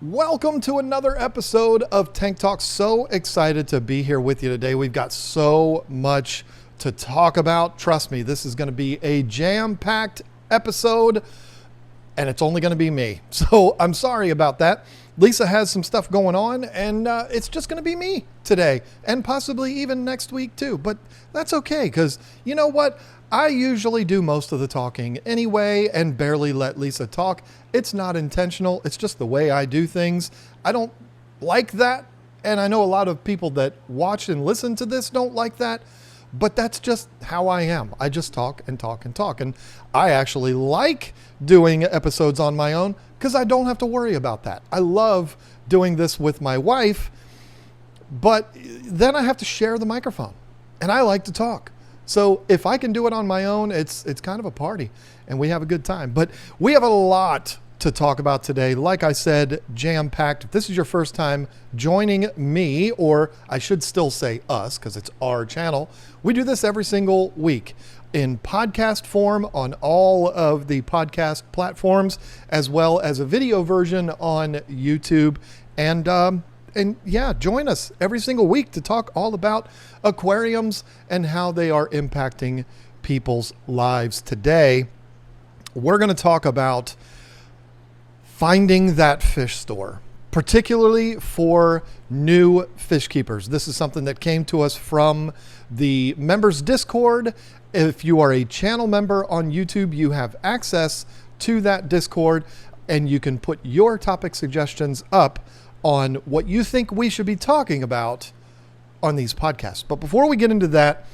Welcome to another episode of Tank Talk. So excited to be here with you today. We've got so much to talk about. Trust me, this is going to be a jam-packed episode, and it's only going to be me. So I'm sorry about that. Lisa has some stuff going on, and it's just going to be me today, and possibly even next week too. But that's okay, because you know what? I usually do most of the talking anyway and barely let Lisa talk. It's not intentional. It's just the way I do things. I don't like that. And I know a lot of people that watch and listen to this don't like that, but that's just how I am. I just talk and talk and talk. And I actually like doing episodes on my own because I don't have to worry about that. I love doing this with my wife, but then I have to share the microphone and I like to talk. So if I can do it on my own, it's kind of a party and we have a good time. But we have a lot to talk about today. Like I said, jam-packed. If this is your first time joining me, or I should still say us because it's our channel, we do this every single week in podcast form on all of the podcast platforms, as well as a video version on YouTube. And yeah, join us every single week to talk all about aquariums and how they are impacting people's lives. Today, we're going to talk about finding that fish store, particularly for new fish keepers. This is something that came to us from the members Discord. If you are a channel member on YouTube, you have access to that Discord and you can put your topic suggestions up on what you think we should be talking about on these podcasts. But before we get into that,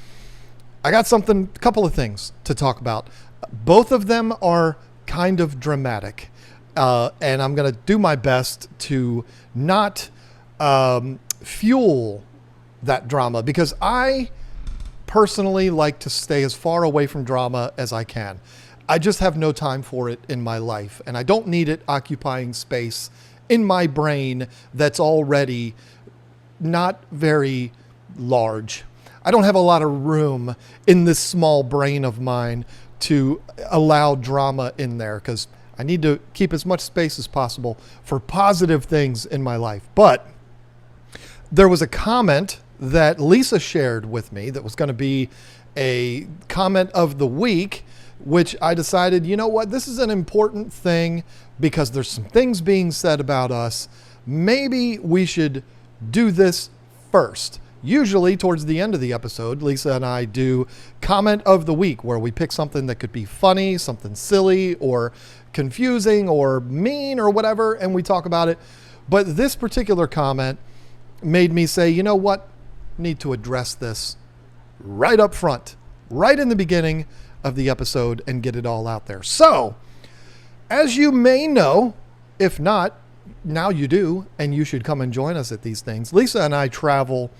I got a couple of things to talk about. Both of them are kind of dramatic. And I'm going to do my best to not fuel that drama, because I personally like to stay as far away from drama as I can. I just have no time for it in my life, and I don't need it occupying space in my brain that's already not very large. I don't have a lot of room in this small brain of mine to allow drama in there, because I need to keep as much space as possible for positive things in my life. But there was a comment that Lisa shared with me that was going to be a comment of the week, which I decided, you know what, this is an important thing because there's some things being said about us. Maybe we should do this first. Usually towards the end of the episode, Lisa and I do comment of the week, where we pick something that could be funny, something silly or confusing or mean or whatever, and we talk about it. But this particular comment made me say, you know what, need to address this right up front, right in the beginning of the episode, and get it all out there. So, as you may know, if not, now you do, and you should come and join us at these things. Lisa and I travel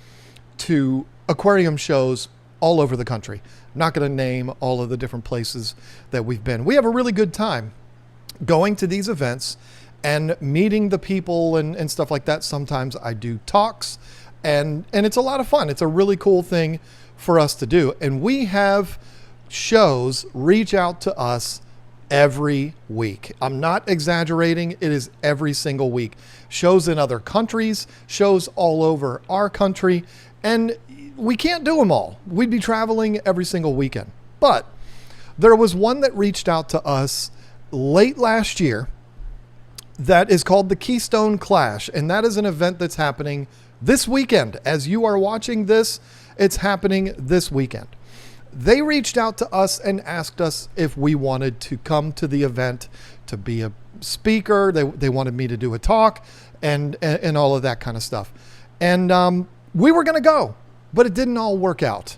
to aquarium shows all over the country. I'm not going to name all of the different places that we've been. We have a really good time going to these events and meeting the people and stuff like that. Sometimes I do talks, and it's a lot of fun. It's a really cool thing for us to do. And we have shows reach out to us every week. I'm not exaggerating. It is every single week. Shows in other countries, shows all over our country, and we can't do them all. We'd be traveling every single weekend. But there was one that reached out to us late last year that is called the Keystone Clash, and that is an event that's happening this weekend. As you are watching this, it's happening this weekend. They reached out to us and asked us if we wanted to come to the event to be a speaker. They wanted me to do a talk and all of that kind of stuff. And we were going to go, but it didn't all work out.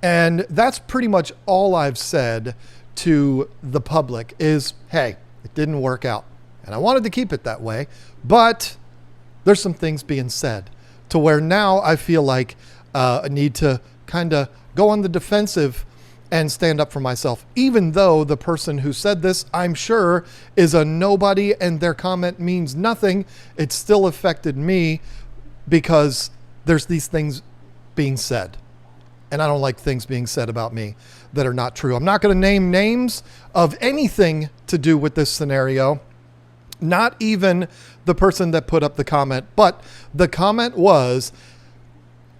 And that's pretty much all I've said to the public is, hey, it didn't work out. And I wanted to keep it that way, but there's some things being said to where now I feel like I need to kind of go on the defensive and stand up for myself, even though the person who said this, I'm sure, is a nobody and their comment means nothing. It still affected me because there's these things being said. And I don't like things being said about me that are not true. I'm not going to name names of anything to do with this scenario, Not even the person that put up the comment, but the comment was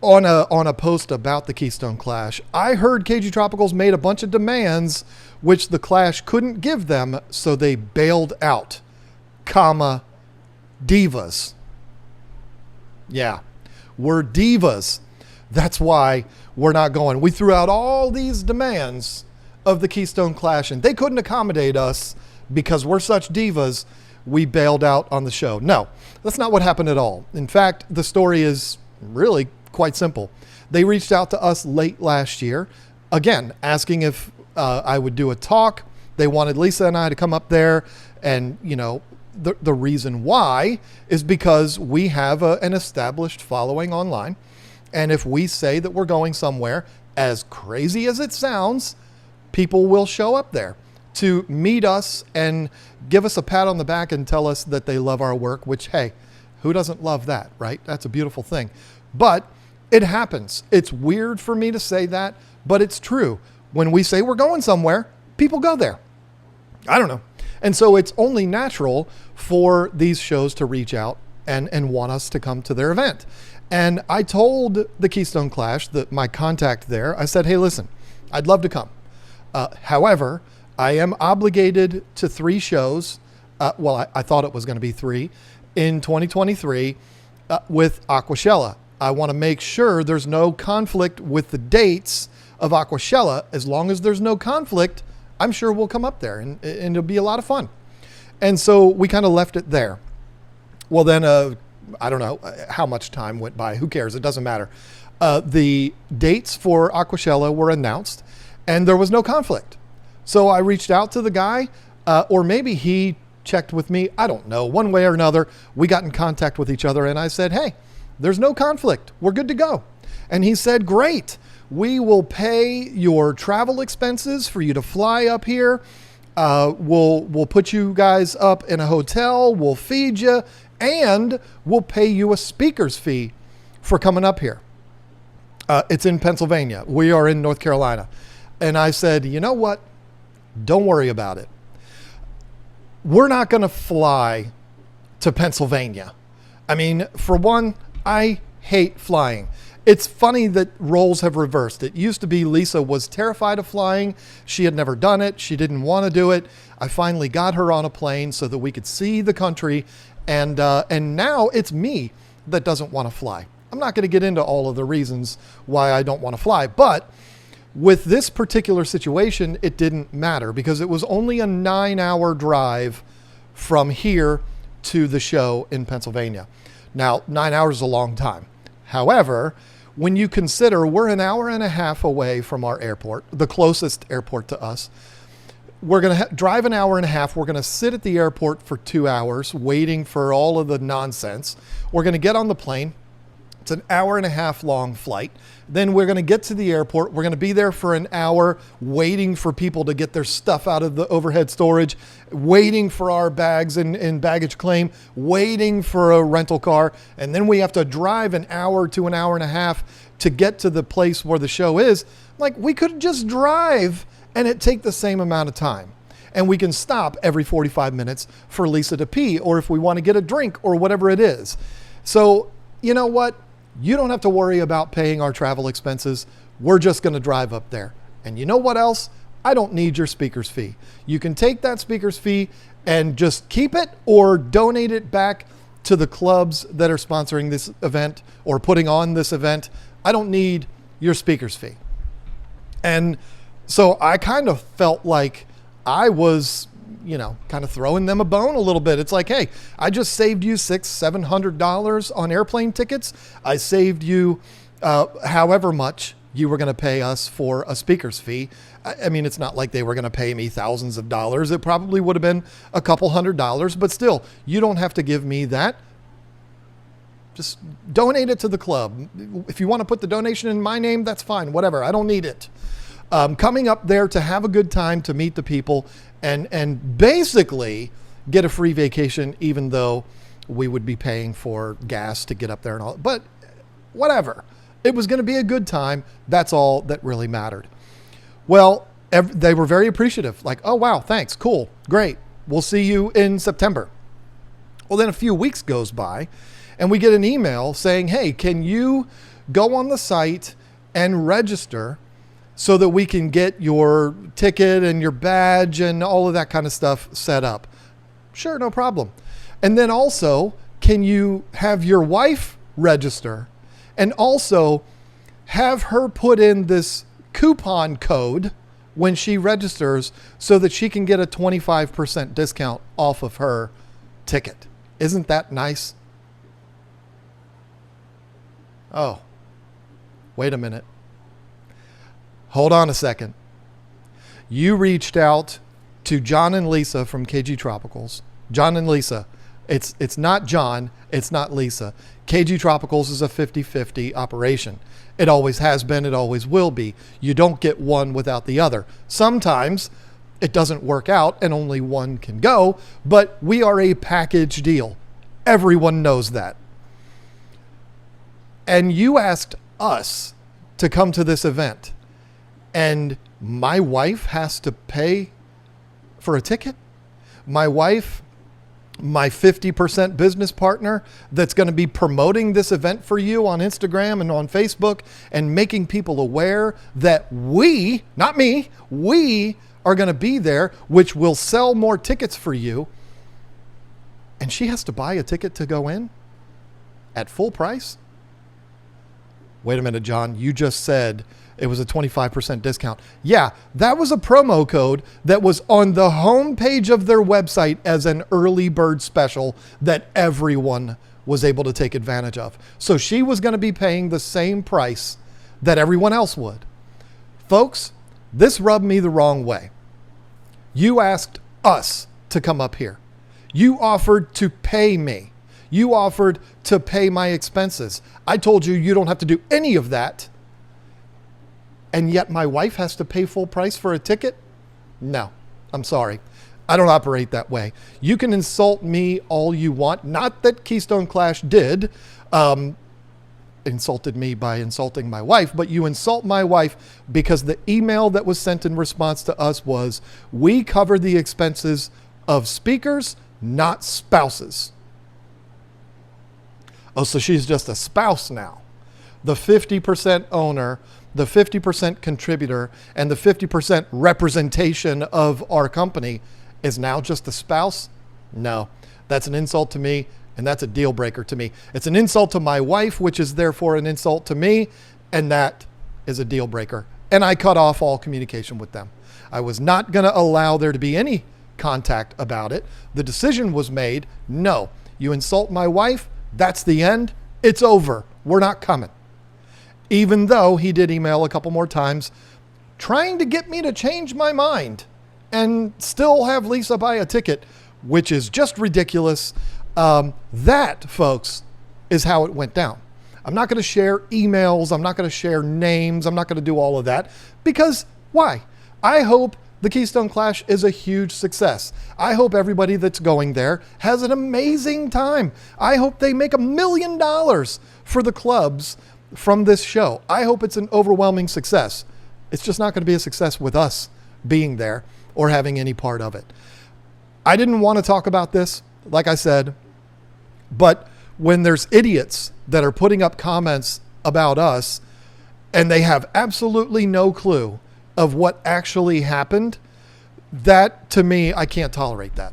on a post about the Keystone Clash. I heard KGTropicals made a bunch of demands which the Clash couldn't give them, so they bailed out, comma, divas. Yeah, we're divas. That's why we're not going. We threw out all these demands of the Keystone Clash, and they couldn't accommodate us because we're such divas. We bailed out on the show. No, that's not what happened at all. In fact, the story is really quite simple. They reached out to us late last year, again, asking if I would do a talk. They wanted Lisa and I to come up there, and, you know, the reason why is because we have an established following online. And if we say that we're going somewhere, as crazy as it sounds, people will show up there to meet us and give us a pat on the back and tell us that they love our work, which, hey, who doesn't love that, right? That's a beautiful thing. But it happens. It's weird for me to say that, but it's true. When we say we're going somewhere, people go there. I don't know. And so it's only natural for these shows to reach out and want us to come to their event. And I told the Keystone Clash, my contact there, I said, hey, listen, I'd love to come. However, I am obligated to 3 shows. I thought it was going to be 3 in 2023 with Aquashella. I want to make sure there's no conflict with the dates of Aquashella. As long as there's no conflict, I'm sure we'll come up there and it'll be a lot of fun. And so we kind of left it there. Well, then, I don't know how much time went by. Who cares? It doesn't matter. The dates for Aquashella were announced and there was no conflict. So I reached out to the guy, or maybe he checked with me. I don't know. One way or another, we got in contact with each other and I said, hey, there's no conflict. We're good to go. And he said, great. We will pay your travel expenses for you to fly up here. We'll put you guys up in a hotel. We'll feed you and we'll pay you a speaker's fee for coming up here. It's in Pennsylvania. We are in North Carolina. And I said, you know what? Don't worry about it. We're not going to fly to Pennsylvania. I mean, for one, I hate flying. It's funny that roles have reversed. It used to be Lisa was terrified of flying. She had never done it. She didn't want to do it. I finally got her on a plane so that we could see the country. And now it's me that doesn't want to fly. I'm not going to get into all of the reasons why I don't want to fly, but with this particular situation, it didn't matter because it was only a 9-hour drive from here to the show in Pennsylvania. Now, 9 hours is a long time. However, when you consider we're an hour and a half away from our airport, the closest airport to us, we're going to drive an hour and a half. We're going to sit at the airport for 2 hours waiting for all of the nonsense. We're going to get on the plane. It's an hour and a half long flight. Then we're going to get to the airport. We're going to be there for an hour waiting for people to get their stuff out of the overhead storage, waiting for our bags in baggage claim, waiting for a rental car. And then we have to drive an hour to an hour and a half to get to the place where the show is. Like, we could just drive and it take the same amount of time. And we can stop every 45 minutes for Lisa to pee, or if we want to get a drink or whatever it is. So, you know what? You don't have to worry about paying our travel expenses. We're just going to drive up there. And you know what else? I don't need your speaker's fee. You can take that speaker's fee and just keep it or donate it back to the clubs that are sponsoring this event or putting on this event. I don't need your speaker's fee. And so I kind of felt like I was, kind of throwing them a bone a little bit. It's like, hey, I just saved you $600-700 on airplane tickets. I saved you however much you were going to pay us for a speaker's fee. I mean, it's not like they were going to pay me thousands of dollars. It probably would have been a couple $100, but still, you don't have to give me that. Just donate it to the club. If you want to put the donation in my name, that's fine. Whatever. I don't need it. Coming up there to have a good time, to meet the people, and basically get a free vacation, even though we would be paying for gas to get up there and all. But whatever. It was going to be a good time. That's all that really mattered. Well, they were very appreciative. Like, oh, wow, thanks. Cool. Great. We'll see you in September. Well, then a few weeks goes by and we get an email saying, hey, can you go on the site and register so that we can get your ticket and your badge and all of that kind of stuff set up? Sure, no problem. And then also, can you have your wife register and also have her put in this coupon code when she registers so that she can get a 25% discount off of her ticket? Isn't that nice? Oh, wait a minute. Hold on a second. You reached out to John and Lisa from KGTropicals. John and Lisa. It's not John. It's not Lisa. KGTropicals is a 50-50 operation. It always has been. It always will be. You don't get one without the other. Sometimes it doesn't work out and only one can go, but we are a package deal. Everyone knows that. And you asked us to come to this event, and my wife has to pay for a ticket? My wife, my 50% business partner that's going to be promoting this event for you on Instagram and on Facebook and making people aware that we, not me, we are going to be there, which will sell more tickets for you. And she has to buy a ticket to go in at full price? Wait a minute, John, you just said it was a 25% discount. Yeah, that was a promo code that was on the homepage of their website as an early bird special that everyone was able to take advantage of. So she was going to be paying the same price that everyone else would. Folks, this rubbed me the wrong way. You asked us to come up here. You offered to pay me. You offered to pay my expenses. I told you you don't have to do any of that. And yet my wife has to pay full price for a ticket? No, I'm sorry. I don't operate that way. You can insult me all you want. Not that Keystone Clash did, insulted me by insulting my wife, but you insult my wife because the email that was sent in response to us was, we cover the expenses of speakers, not spouses. Oh, so she's just a spouse now. The 50% owner, the 50% contributor, and the 50% representation of our company is now just a spouse? No, that's an insult to me, and that's a deal breaker to me. It's an insult to my wife, which is therefore an insult to me, and that is a deal breaker. And I cut off all communication with them. I was not going to allow there to be any contact about it. The decision was made, no, you insult my wife, that's the end. It's over. We're not coming. Even though he did email a couple more times trying to get me to change my mind and still have Lisa buy a ticket, which is just ridiculous. That, folks, is how it went down. I'm not going to share emails. I'm not going to share names. I'm not going to do all of that because why? I hope the Keystone Clash is a huge success. I hope everybody that's going there has an amazing time. I hope they make $1 million for the clubs from this show. I hope it's an overwhelming success. It's just not going to be a success with us being there or having any part of it. I didn't want to talk about this, like I said, but when there's idiots that are putting up comments about us and they have absolutely no clue of what actually happened, that to me, I can't tolerate that.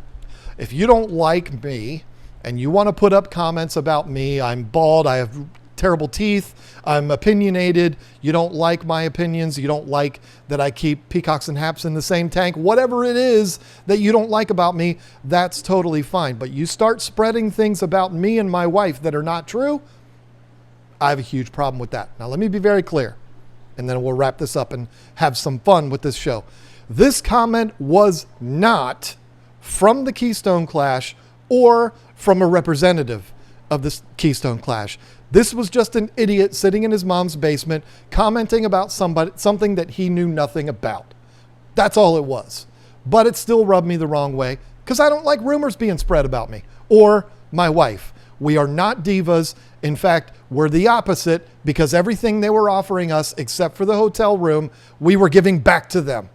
If you don't like me and you want to put up comments about me, I'm bald, I have terrible teeth, I'm opinionated, you don't like my opinions, you don't like that I keep peacocks and haps in the same tank, whatever it is that you don't like about me, that's totally fine. But you start spreading things about me and my wife that are not true, I have a huge problem with that. Now let me be very clear, and then we'll wrap this up and have some fun with this show. This comment was not from the Keystone Clash or from a representative of the Keystone Clash. This was just an idiot sitting in his mom's basement commenting about something that he knew nothing about. That's all it was. But it still rubbed me the wrong way because I don't like rumors being spread about me or my wife. We are not divas. In fact, we're the opposite because everything they were offering us, except for the hotel room, we were giving back to them.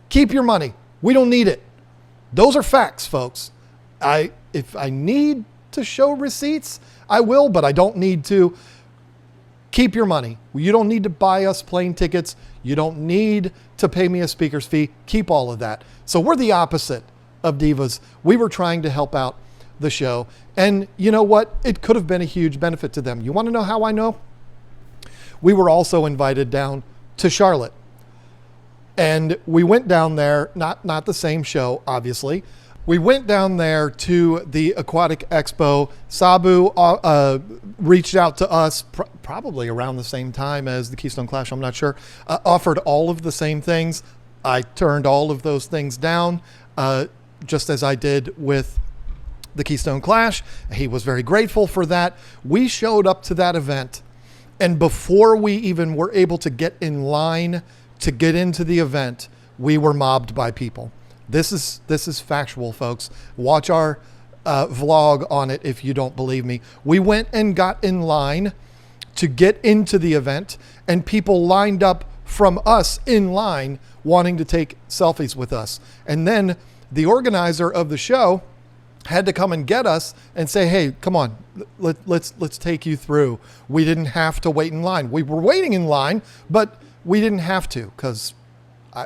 Keep your money. We don't need it. Those are facts, folks. If I need to show receipts, I will, but I don't need to. Keep your money. You don't need to buy us plane tickets. You don't need to pay me a speaker's fee. Keep all of that. So we're the opposite of divas. We were trying to help out the show. And you know what? It could have been a huge benefit to them. You want to know how I know? We were also invited down to Charlotte. And we went down there, not the same show, obviously. We went down there to the Aquatic Expo. Sabu reached out to us probably around the same time as the Keystone Clash, I'm not sure, offered all of the same things. I turned all of those things down, just as I did with the Keystone Clash. He was very grateful for that. We showed up to that event, and before we even were able to get in line to get into the event, we were mobbed by people. This is factual, folks. Watch our vlog on it if you don't believe me. We went and got in line to get into the event, and people lined up from us in line wanting to take selfies with us. And then the organizer of the show had to come and get us and say, hey, come on, let's take you through. We didn't have to wait in line. We were waiting in line, but we didn't have to because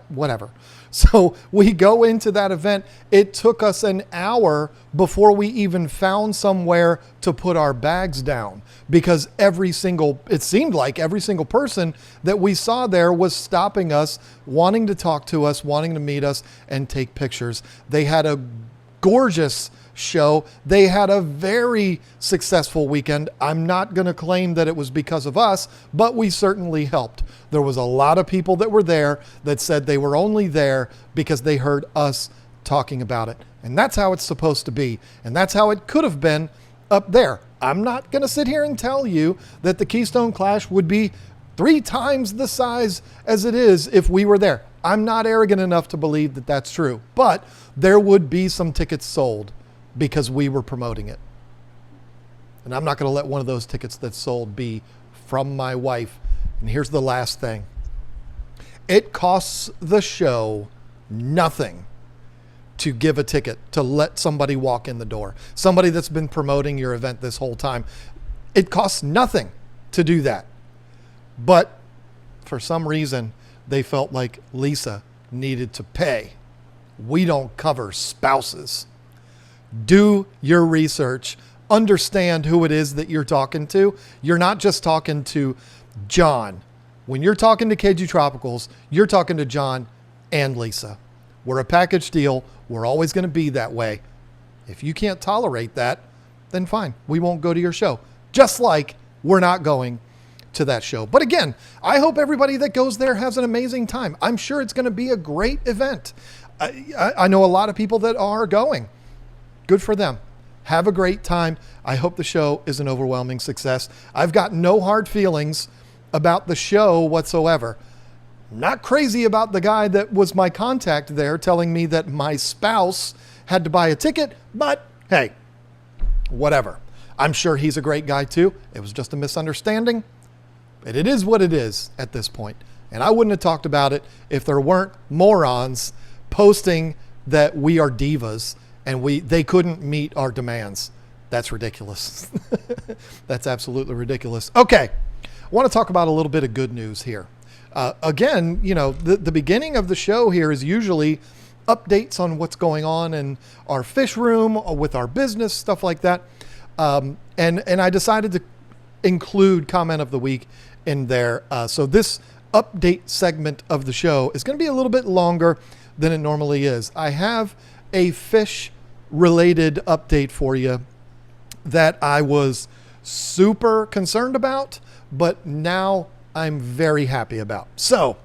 whatever. So we go into that event. It took us an hour before we even found somewhere to put our bags down, because it seemed like every single person that we saw there was stopping us, wanting to talk to us, wanting to meet us and take pictures. They had a gorgeous show. They had a very successful weekend. I'm not going to claim that it was because of us, but we certainly helped. There was a lot of people that were there that said they were only there because they heard us talking about it. And that's how it's supposed to be. And that's how it could have been up there. I'm not going to sit here and tell you that the Keystone Clash would be 3 times the size as it is if we were there. I'm not arrogant enough to believe that that's true, but there would be some tickets sold because we were promoting it. And I'm not going to let one of those tickets that sold be from my wife. And here's the last thing. It costs the show nothing to give a ticket, to let somebody walk in the door. Somebody that's been promoting your event this whole time. It costs nothing to do that. But for some reason, they felt like Lisa needed to pay. We don't cover spouses. Do your research. Understand who it is that you're talking to. You're not just talking to John. When you're talking to KGTropicals, you're talking to John and Lisa. We're a package deal. We're always going to be that way. If you can't tolerate that, then fine. We won't go to your show. Just like we're not going to that show. But again, I hope everybody that goes there has an amazing time. I'm sure it's going to be a great event. I know a lot of people that are going. Good for them. Have a great time. I hope the show is an overwhelming success. I've got no hard feelings about the show whatsoever. Not crazy about the guy that was my contact there telling me that my spouse had to buy a ticket, but hey, whatever. I'm sure he's a great guy too. It was just a misunderstanding. But it is what it is at this point. And I wouldn't have talked about it if there weren't morons posting that we are divas and they couldn't meet our demands. That's ridiculous. That's absolutely ridiculous. Okay, I want to talk about a little bit of good news here. Again, you know, the beginning of the show here is usually updates on what's going on in our fish room, with our business, stuff like that. And I decided to include comment of the week in there. So this update segment of the show is going to be a little bit longer than it normally is. I have a fish related update for you that I was super concerned about, but now I'm very happy about. So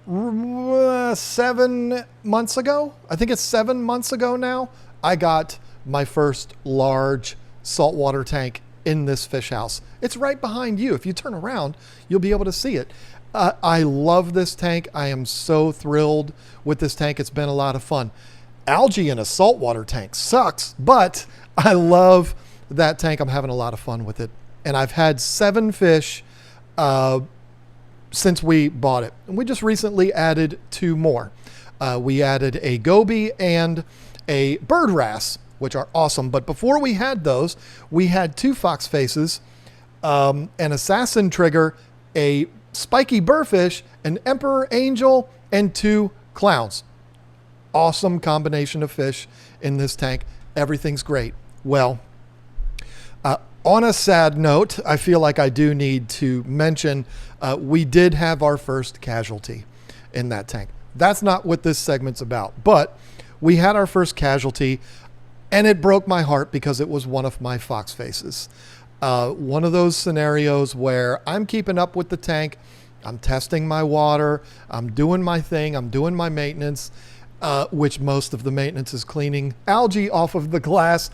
7 months ago, I think it's 7 months ago now, I got my first large saltwater tank in this fish house. It's right behind you. If you turn around, you'll be able to see it. I love this tank. I am so thrilled with this tank. It's been a lot of fun. Algae in a saltwater tank sucks, but I love that tank. I'm having a lot of fun with it. And I've had 7 fish since we bought it. And we just recently added 2 more. We added a goby and a bird wrasse which are awesome. But before we had those, we had 2 fox faces, an assassin trigger, a spiky burrfish, an emperor angel, and 2 clowns. Awesome combination of fish in this tank. Everything's great. Well, on a sad note, I feel like I do need to mention we did have our first casualty in that tank. That's not what this segment's about, but we had our first casualty, and it broke my heart because it was one of my fox faces. One of those scenarios where I'm keeping up with the tank, I'm testing my water, I'm doing my thing, I'm doing my maintenance, which most of the maintenance is cleaning algae off of the glass,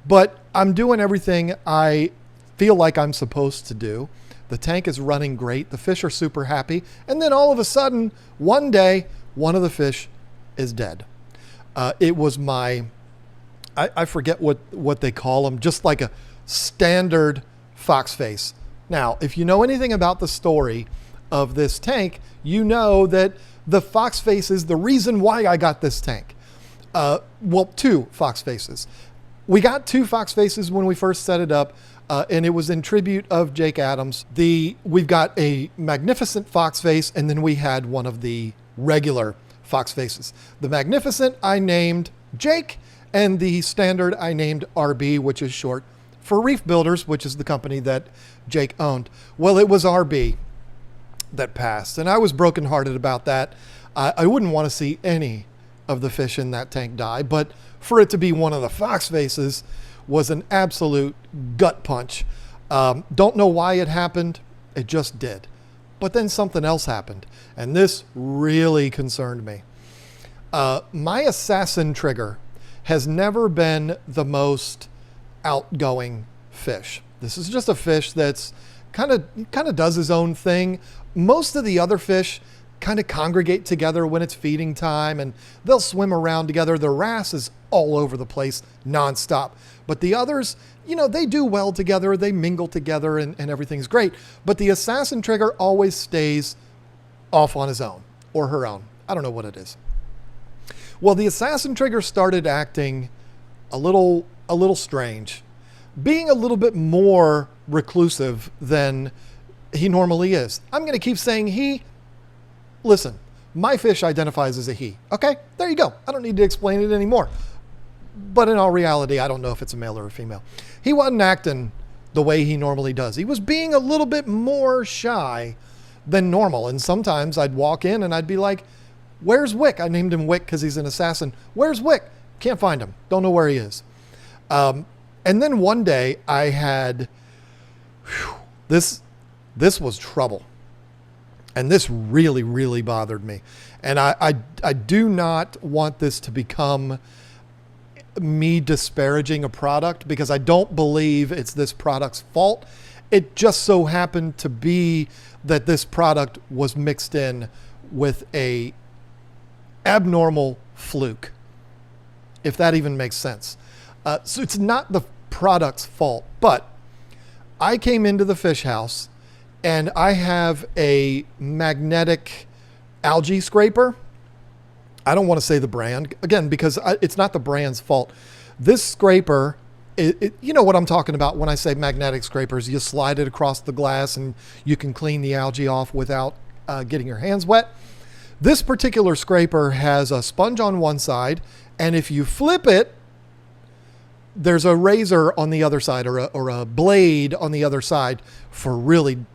but I'm doing everything I feel like I'm supposed to do. The tank is running great. The fish are super happy. And then all of a sudden, one day, one of the fish is dead. It was I forget what they call them, just like a standard fox face. Now, if you know anything about the story of this tank, you know that the fox face is the reason why I got this tank. Well, 2 fox faces. We got 2 fox faces when we first set it up, and it was in tribute of Jake Adams. We've got a magnificent fox face, and then we had one of the regular fox faces. The magnificent I named Jake, and the standard I named RB, which is short for Reef Builders, which is the company that Jake owned. Well, it was RB that passed, and I was brokenhearted about that. I wouldn't want to see any of the fish in that tank die, but for it to be one of the fox faces was an absolute gut punch. Don't know why it happened. It just did. But then something else happened, and this really concerned me. My assassin trigger has never been the most outgoing fish. This is just a fish that's kind of does his own thing. Most of the other fish kind of congregate together when it's feeding time, and they'll swim around together. The wrasse is all over the place nonstop. But the others, they do well together. They mingle together and everything's great. But the assassin trigger always stays off on his own or her own. I don't know what it is. Well, the assassin trigger started acting a little strange, being a little bit more reclusive than he normally is. I'm going to keep saying he. Listen, my fish identifies as a he. Okay, there you go. I don't need to explain it anymore. But in all reality, I don't know if it's a male or a female. He wasn't acting the way he normally does. He was being a little bit more shy than normal. And sometimes I'd walk in and I'd be like, "Where's Wick?" I named him Wick because he's an assassin. "Where's Wick?" Can't find him. Don't know where he is. And then one day I had, this was trouble. And this really, really bothered me. And I do not want this to become me disparaging a product, because I don't believe it's this product's fault. It just so happened to be that this product was mixed in with a abnormal fluke, if that even makes sense. So it's not the product's fault, but I came into the fish house and I have a magnetic algae scraper. I don't want to say the brand, again, because it's not the brand's fault. This scraper, you know what I'm talking about when I say magnetic scrapers. You slide it across the glass and you can clean the algae off without getting your hands wet. This particular scraper has a sponge on one side, and if you flip it, there's a razor on the other side, or a blade on the other side for really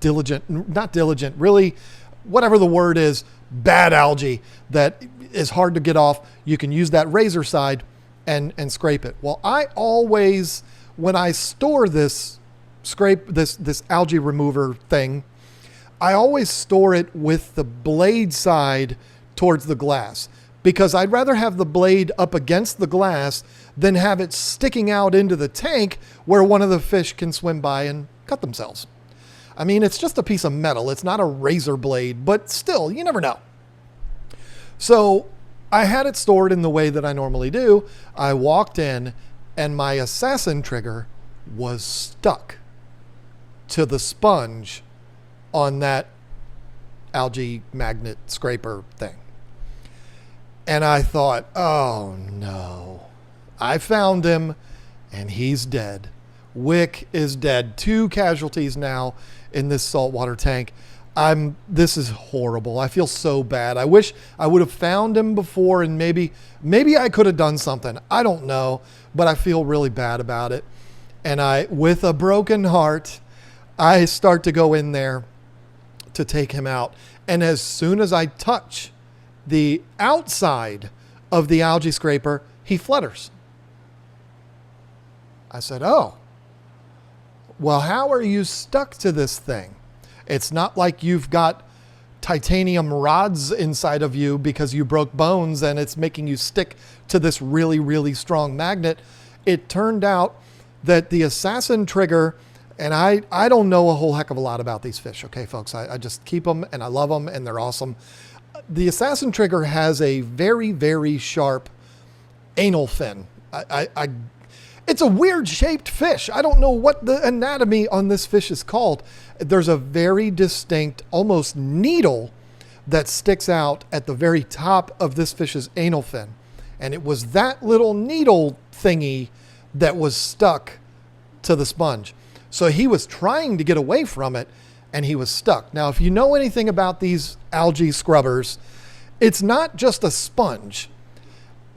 really, whatever the word is, bad algae that is hard to get off. You can use that razor side and scrape it. Well, I always, when I store this algae remover thing, I always store it with the blade side towards the glass, because I'd rather have the blade up against the glass than have it sticking out into the tank where one of the fish can swim by and cut themselves. I mean, it's just a piece of metal. It's not a razor blade, but still, you never know. So I had it stored in the way that I normally do. I walked in and my assassin trigger was stuck to the sponge on that algae magnet scraper thing. And I thought, oh no. I found him, and he's dead. Wick is dead. 2 casualties now in this saltwater tank. This is horrible. I feel so bad. I wish I would have found him before, and maybe I could have done something. I don't know, but I feel really bad about it. And with a broken heart, I start to go in there to take him out. And as soon as I touch the outside of the algae scraper, he flutters. I said, oh, well, how are you stuck to this thing? It's not like you've got titanium rods inside of you because you broke bones and it's making you stick to this really, really strong magnet. It turned out that the assassin trigger, and I don't know a whole heck of a lot about these fish, okay, folks? I just keep them, and I love them, and they're awesome. The assassin trigger has a very, very sharp anal fin. It's a weird shaped fish. I don't know what the anatomy on this fish is called. There's a very distinct, almost needle that sticks out at the very top of this fish's anal fin. And it was that little needle thingy that was stuck to the sponge. So he was trying to get away from it, and he was stuck. Now, if you know anything about these algae scrubbers, it's not just a sponge.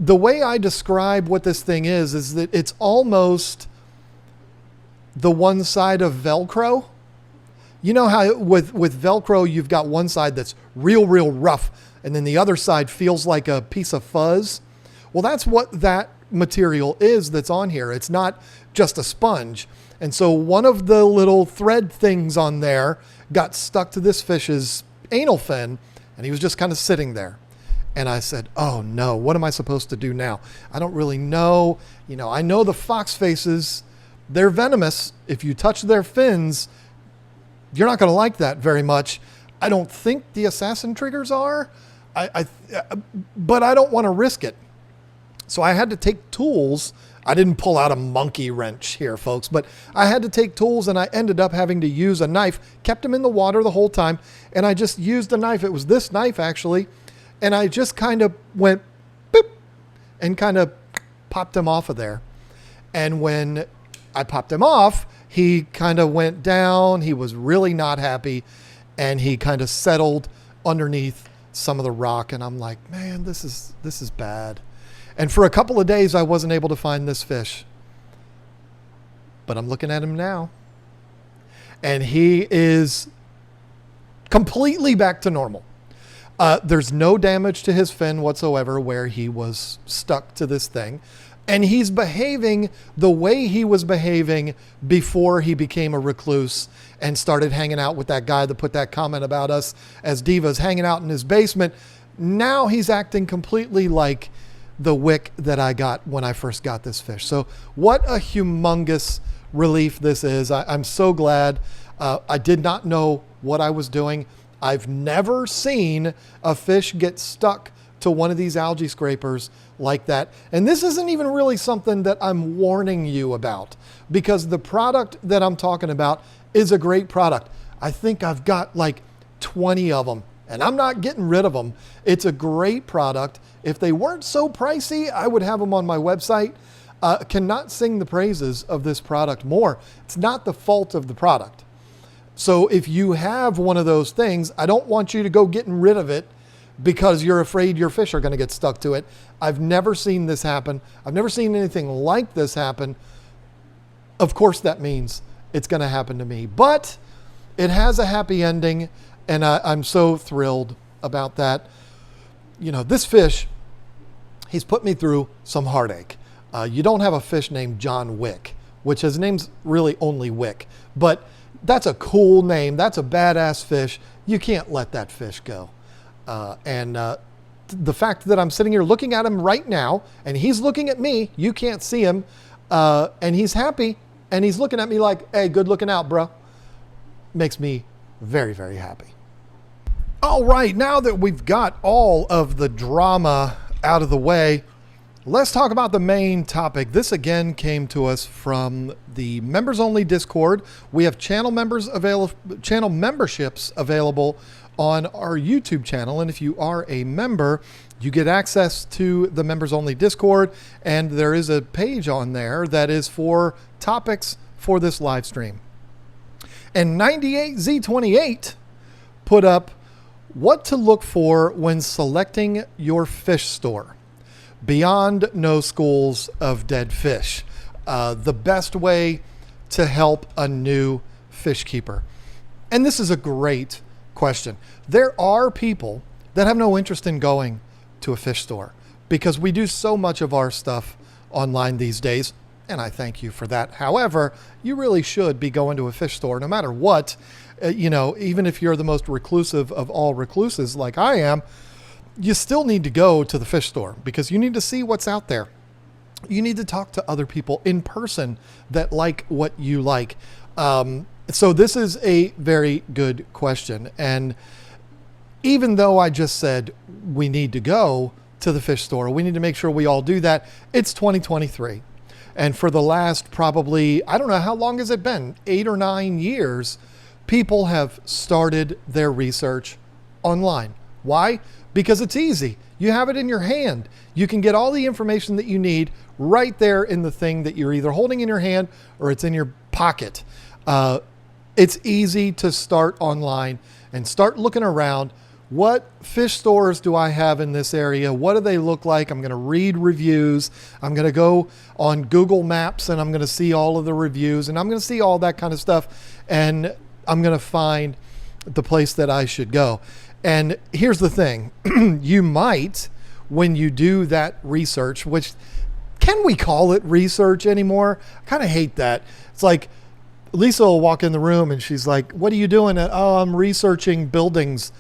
The way I describe what this thing is that it's almost the one side of Velcro. You know how with Velcro, you've got one side that's real, real rough, and then the other side feels like a piece of fuzz. Well, that's what that material is that's on here. It's not just a sponge. And so one of the little thread things on there got stuck to this fish's anal fin, and he was just kind of sitting there. And I said, oh no, what am I supposed to do now? I don't really know. You know, I know the fox faces, they're venomous. If you touch their fins, you're not going to like that very much. I don't think the assassin triggers are, but I don't want to risk it. So I had to take tools. I didn't pull out a monkey wrench here, folks, but I had to take tools, and I ended up having to use a knife, kept him in the water the whole time. And I just used a knife. It was this knife actually. And I just kind of went boop and kind of popped him off of there. And when I popped him off, he kind of went down. He was really not happy, and he kind of settled underneath some of the rock. And I'm like, man, this is bad. And for a couple of days, I wasn't able to find this fish. But I'm looking at him now, and he is completely back to normal. There's no damage to his fin whatsoever where he was stuck to this thing. And he's behaving the way he was behaving before he became a recluse and started hanging out with that guy that put that comment about us as divas, hanging out in his basement. Now he's acting completely like the Wick that I got when I first got this fish. So what a humongous relief this is. I'm so glad. I did not know what I was doing. I've never seen a fish get stuck to one of these algae scrapers like that. And this isn't even really something that I'm warning you about, because the product that I'm talking about is a great product. I think I've got like 20 of them, and I'm not getting rid of them. It's a great product. If they weren't so pricey, I would have them on my website. Cannot sing the praises of this product more. It's not the fault of the product. So if you have one of those things, I don't want you to go getting rid of it because you're afraid your fish are going to get stuck to it. I've never seen this happen. I've never seen anything like this happen. Of course, that means it's going to happen to me, but it has a happy ending, and I'm so thrilled about that. You know, this fish, he's put me through some heartache. You don't have a fish named John Wick, which his name's really only Wick, but that's a cool name. That's a badass fish. You can't let that fish go. The fact that I'm sitting here looking at him right now, and he's looking at me, you can't see him, and he's happy, and he's looking at me like, hey, good looking out, bro, makes me very, very happy. All right, now that we've got all of the drama out of the way, Let's talk about the main topic. This again came to us from the members only Discord. We have channel memberships available on our YouTube channel. And if you are a member, you get access to the members only Discord. And there is a page on there that is for topics for this live stream. And 98Z28 put up what to look for when selecting your fish store. Beyond no schools of dead fish. The best way to help a new fish keeper. And this is a great question. There are people that have no interest in going to a fish store because we do so much of our stuff online these days. And I thank you for that. However, you really should be going to a fish store no matter what. Even if you're the most reclusive of all recluses like I am, you still need to go to the fish store because you need to see what's out there. You need to talk to other people in person that like what you like. So this is a very good question. And even though I just said we need to go to the fish store, we need to make sure we all do that. It's 2023. And for the last probably, I don't know, how long has it been? 8 or 9 years, people have started their research online. Why? Because it's easy. You have it in your hand. You can get all the information that you need right there in the thing that you're either holding in your hand or it's in your pocket. It's easy to start online and start looking around. What fish stores do I have in this area? What do they look like? I'm going to read reviews. I'm going to go on Google Maps and I'm going to see all of the reviews and I'm going to see all that kind of stuff. And I'm going to find the place that I should go. And here's the thing, you might, when you do that research, which, can we call it research anymore? I kind of hate that. It's like, Lisa will walk in the room and she's like, what are you doing? Oh, I'm researching buildings.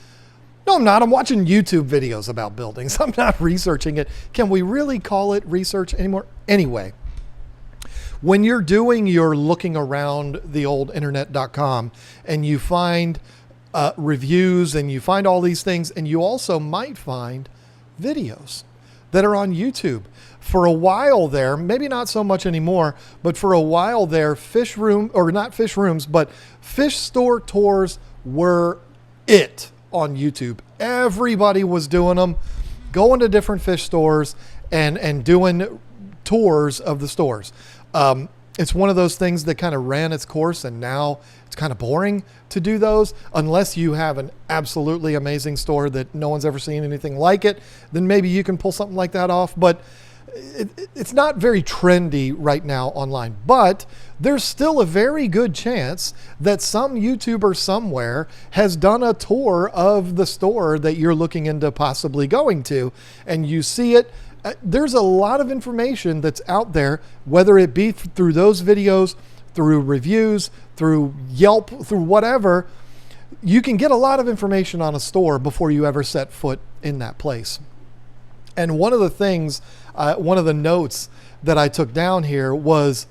No, I'm not. I'm watching YouTube videos about buildings. I'm not researching it. Can we really call it research anymore? Anyway, when you're doing your looking around the old internet.com and you find reviews and you find all these things, and you also might find videos that are on YouTube. For a while there, maybe not so much anymore, but for a while there, fish store tours were it on YouTube. Everybody was doing them, going to different fish stores and doing tours of the stores. It's one of those things that kind of ran its course, and now it's kind of boring to do those unless you have an absolutely amazing store that no one's ever seen anything like it. Then maybe you can pull something like that off. But it's not very trendy right now online. But there's still a very good chance that some YouTuber somewhere has done a tour of the store that you're looking into possibly going to, and you see it. There's a lot of information that's out there, whether it be through those videos, through reviews, through Yelp, through whatever. You can get a lot of information on a store before you ever set foot in that place. And one of the things, one of the notes that I took down here was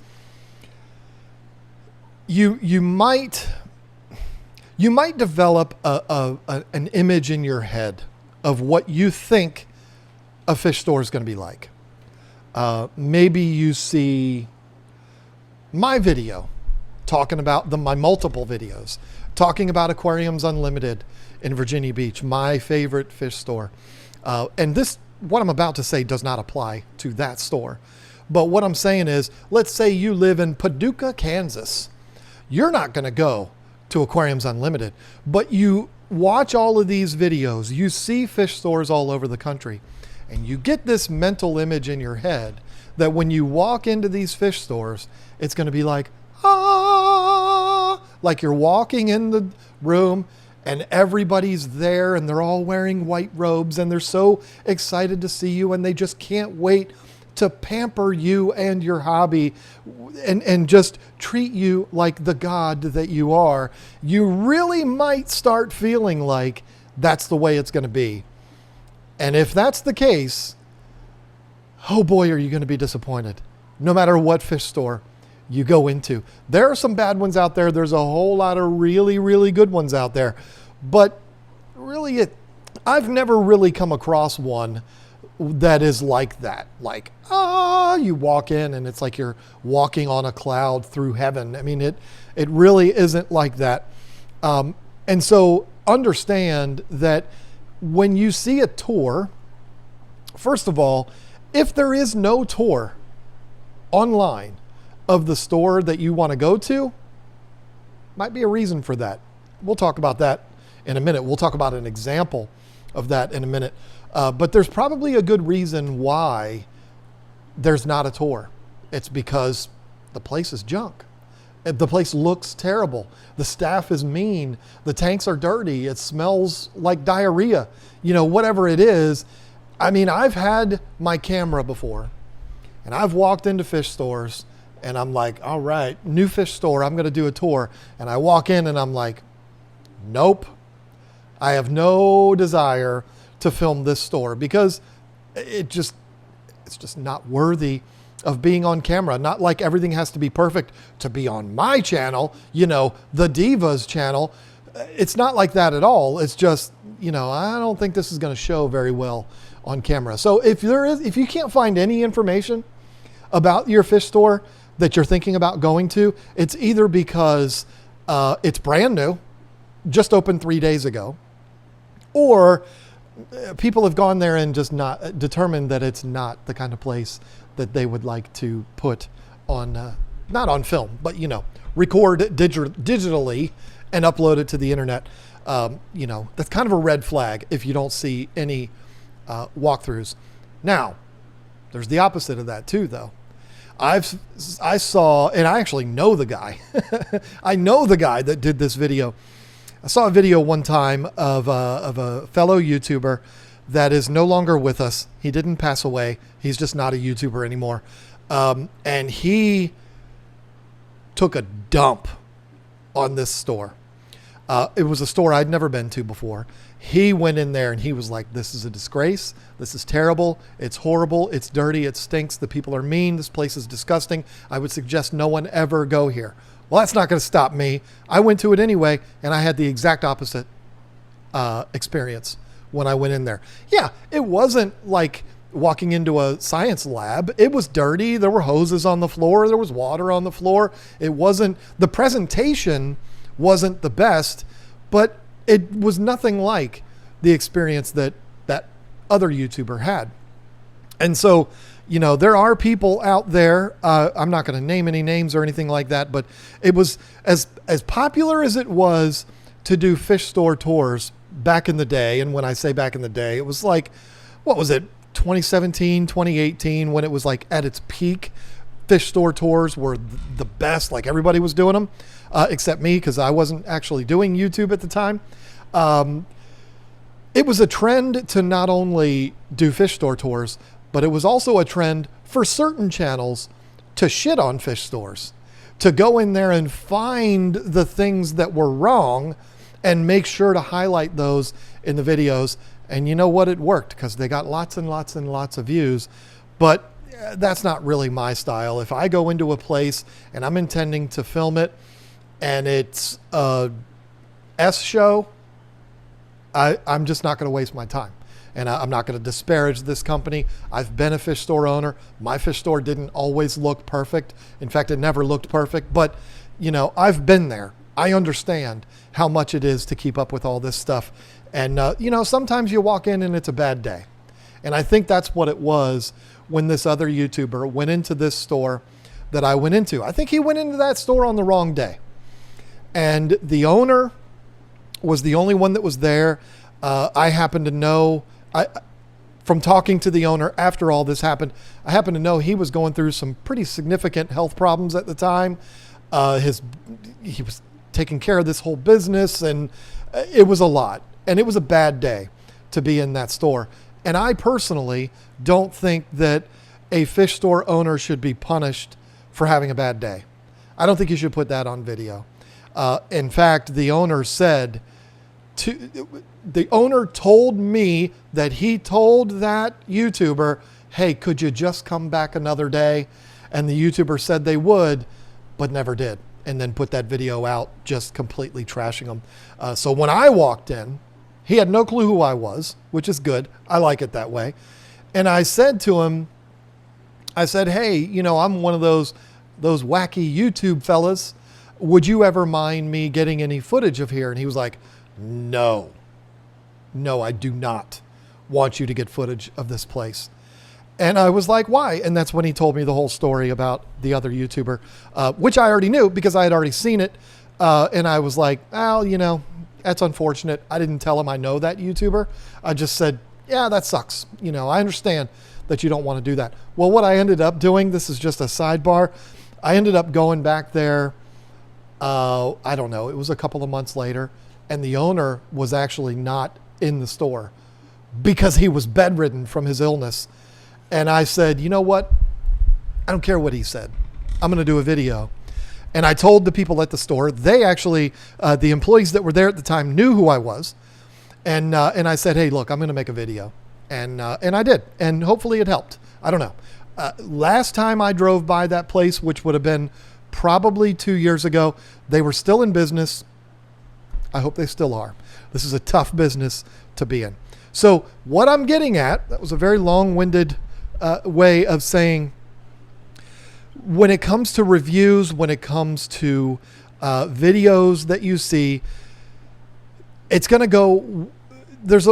you might develop an image in your head of what you think a fish store is going to be like. Maybe you see my video talking about my multiple videos talking about Aquariums Unlimited in Virginia Beach, my favorite fish store. And what I'm about to say does not apply to that store. But what I'm saying is, let's say you live in Paducah, Kansas. You're not going to go to Aquariums Unlimited, but you watch all of these videos. You see fish stores all over the country. And you get this mental image in your head that when you walk into these fish stores, it's going to be like, like you're walking in the room and everybody's there and they're all wearing white robes and they're so excited to see you and they just can't wait to pamper you and your hobby and just treat you like the god that you are. You really might start feeling like that's the way it's going to be. And if that's the case, oh boy, are you going to be disappointed, no matter what fish store you go into. There are some bad ones out there. There's a whole lot of really, really good ones out there. But really, I've never really come across one that is like that. Like, you walk in and it's like you're walking on a cloud through heaven. I mean, it really isn't like that. And so understand that when you see a tour, first of all, if there is no tour online of the store that you want to go to, might be a reason for that. We'll talk about that in a minute. We'll talk about an example of that in a minute. But there's probably a good reason why there's not a tour. It's because the place is junk. The place looks terrible. The staff is mean. The tanks are dirty. It smells like diarrhea. You know, whatever it is. I mean, I've had my camera before, and I've walked into fish stores, and I'm like, all right, new fish store, I'm going to do a tour. And I walk in and I'm like, nope, I have no desire to film this store because it's just not worthy of being on camera. Not like everything has to be perfect to be on my channel, you know, the Divas channel. It's not like that at all. It's just, you know, I don't think this is going to show very well on camera. So if you can't find any information about your fish store that you're thinking about going to, it's either because it's brand new, just opened 3 days ago, or people have gone there and just not determined that it's not the kind of place that they would like to put on, not on film, but, you know, record digitally and upload it to the internet. You know, that's kind of a red flag if you don't see any walkthroughs. Now, there's the opposite of that too, though. I saw, and I actually know the guy. I know the guy that did this video. I saw a video one time of a fellow YouTuber that is no longer with us. He didn't pass away. He's just not a YouTuber anymore. And he took a dump on this store. It was a store I'd never been to before. He went in there and he was like, this is a disgrace. This is terrible. It's horrible. It's dirty. It stinks. The people are mean. This place is disgusting. I would suggest no one ever go here. Well, that's not going to stop me. I went to it anyway, and I had the exact opposite experience when I went in there. Yeah, it wasn't like walking into a science lab. It was dirty. There were hoses on the floor. There was water on the floor. The presentation wasn't the best, but it was nothing like the experience that that other YouTuber had. And so, you know, there are people out there, I'm not going to name any names or anything like that, but it was as popular as it was to do fish store tours back in the day. And when I say back in the day, it was like, what was it? 2017, 2018, when it was like at its peak. Fish store tours were the best. Like everybody was doing them, except me, because I wasn't actually doing YouTube at the time. It was a trend to not only do fish store tours, but it was also a trend for certain channels to shit on fish stores, to go in there and find the things that were wrong and make sure to highlight those in the videos. And you know what? It worked because they got lots and lots and lots of views. But that's not really my style. If I go into a place and I'm intending to film it and it's a S show, I'm just not going to waste my time. And I'm not going to disparage this company. I've been a fish store owner. My fish store didn't always look perfect. In fact, it never looked perfect. But, you know, I've been there. I understand how much it is to keep up with all this stuff. And, you know, sometimes you walk in and it's a bad day. And I think that's what it was when this other YouTuber went into this store that I went into. I think he went into that store on the wrong day. And the owner was the only one that was there. I happen to know, from talking to the owner after all this happened, I happen to know he was going through some pretty significant health problems at the time. He was taking care of this whole business, and it was a lot. And it was a bad day to be in that store. And I personally don't think that a fish store owner should be punished for having a bad day. I don't think you should put that on video. In fact, the owner said, the owner told me that he told that YouTuber, hey, could you just come back another day? And the YouTuber said they would, but never did. And then put that video out, just completely trashing him. So when I walked in, he had no clue who I was, which is good. I like it that way. And I said to him, I said, hey, I'm one of those wacky YouTube fellas. Would you ever mind me getting any footage of here? And he was like, no, I do not want you to get footage of this place. And I was like, why? And that's when he told me the whole story about the other YouTuber, which I already knew because I had already seen it. And I was like, well, that's unfortunate. I didn't tell him I know that YouTuber. I just said, yeah, that sucks. I understand that you don't want to do that. Well, what I ended up doing, this is just a sidebar. I ended up going back there. I don't know. It was a couple of months later, and the owner was actually not in the store because he was bedridden from his illness. And I said, you know what? I don't care what he said. I'm going to do a video. And I told the people at the store, they actually, the employees that were there at the time knew who I was. And I said, hey, look, I'm going to make a video. And I did. And hopefully it helped. I don't know. Last time I drove by that place, which would have been probably 2 years ago, they were still in business. I hope they still are. This is a tough business to be in. So what I'm getting at, that was a very long-winded way of saying, when it comes to reviews, when it comes to videos that you see, it's going to go, there's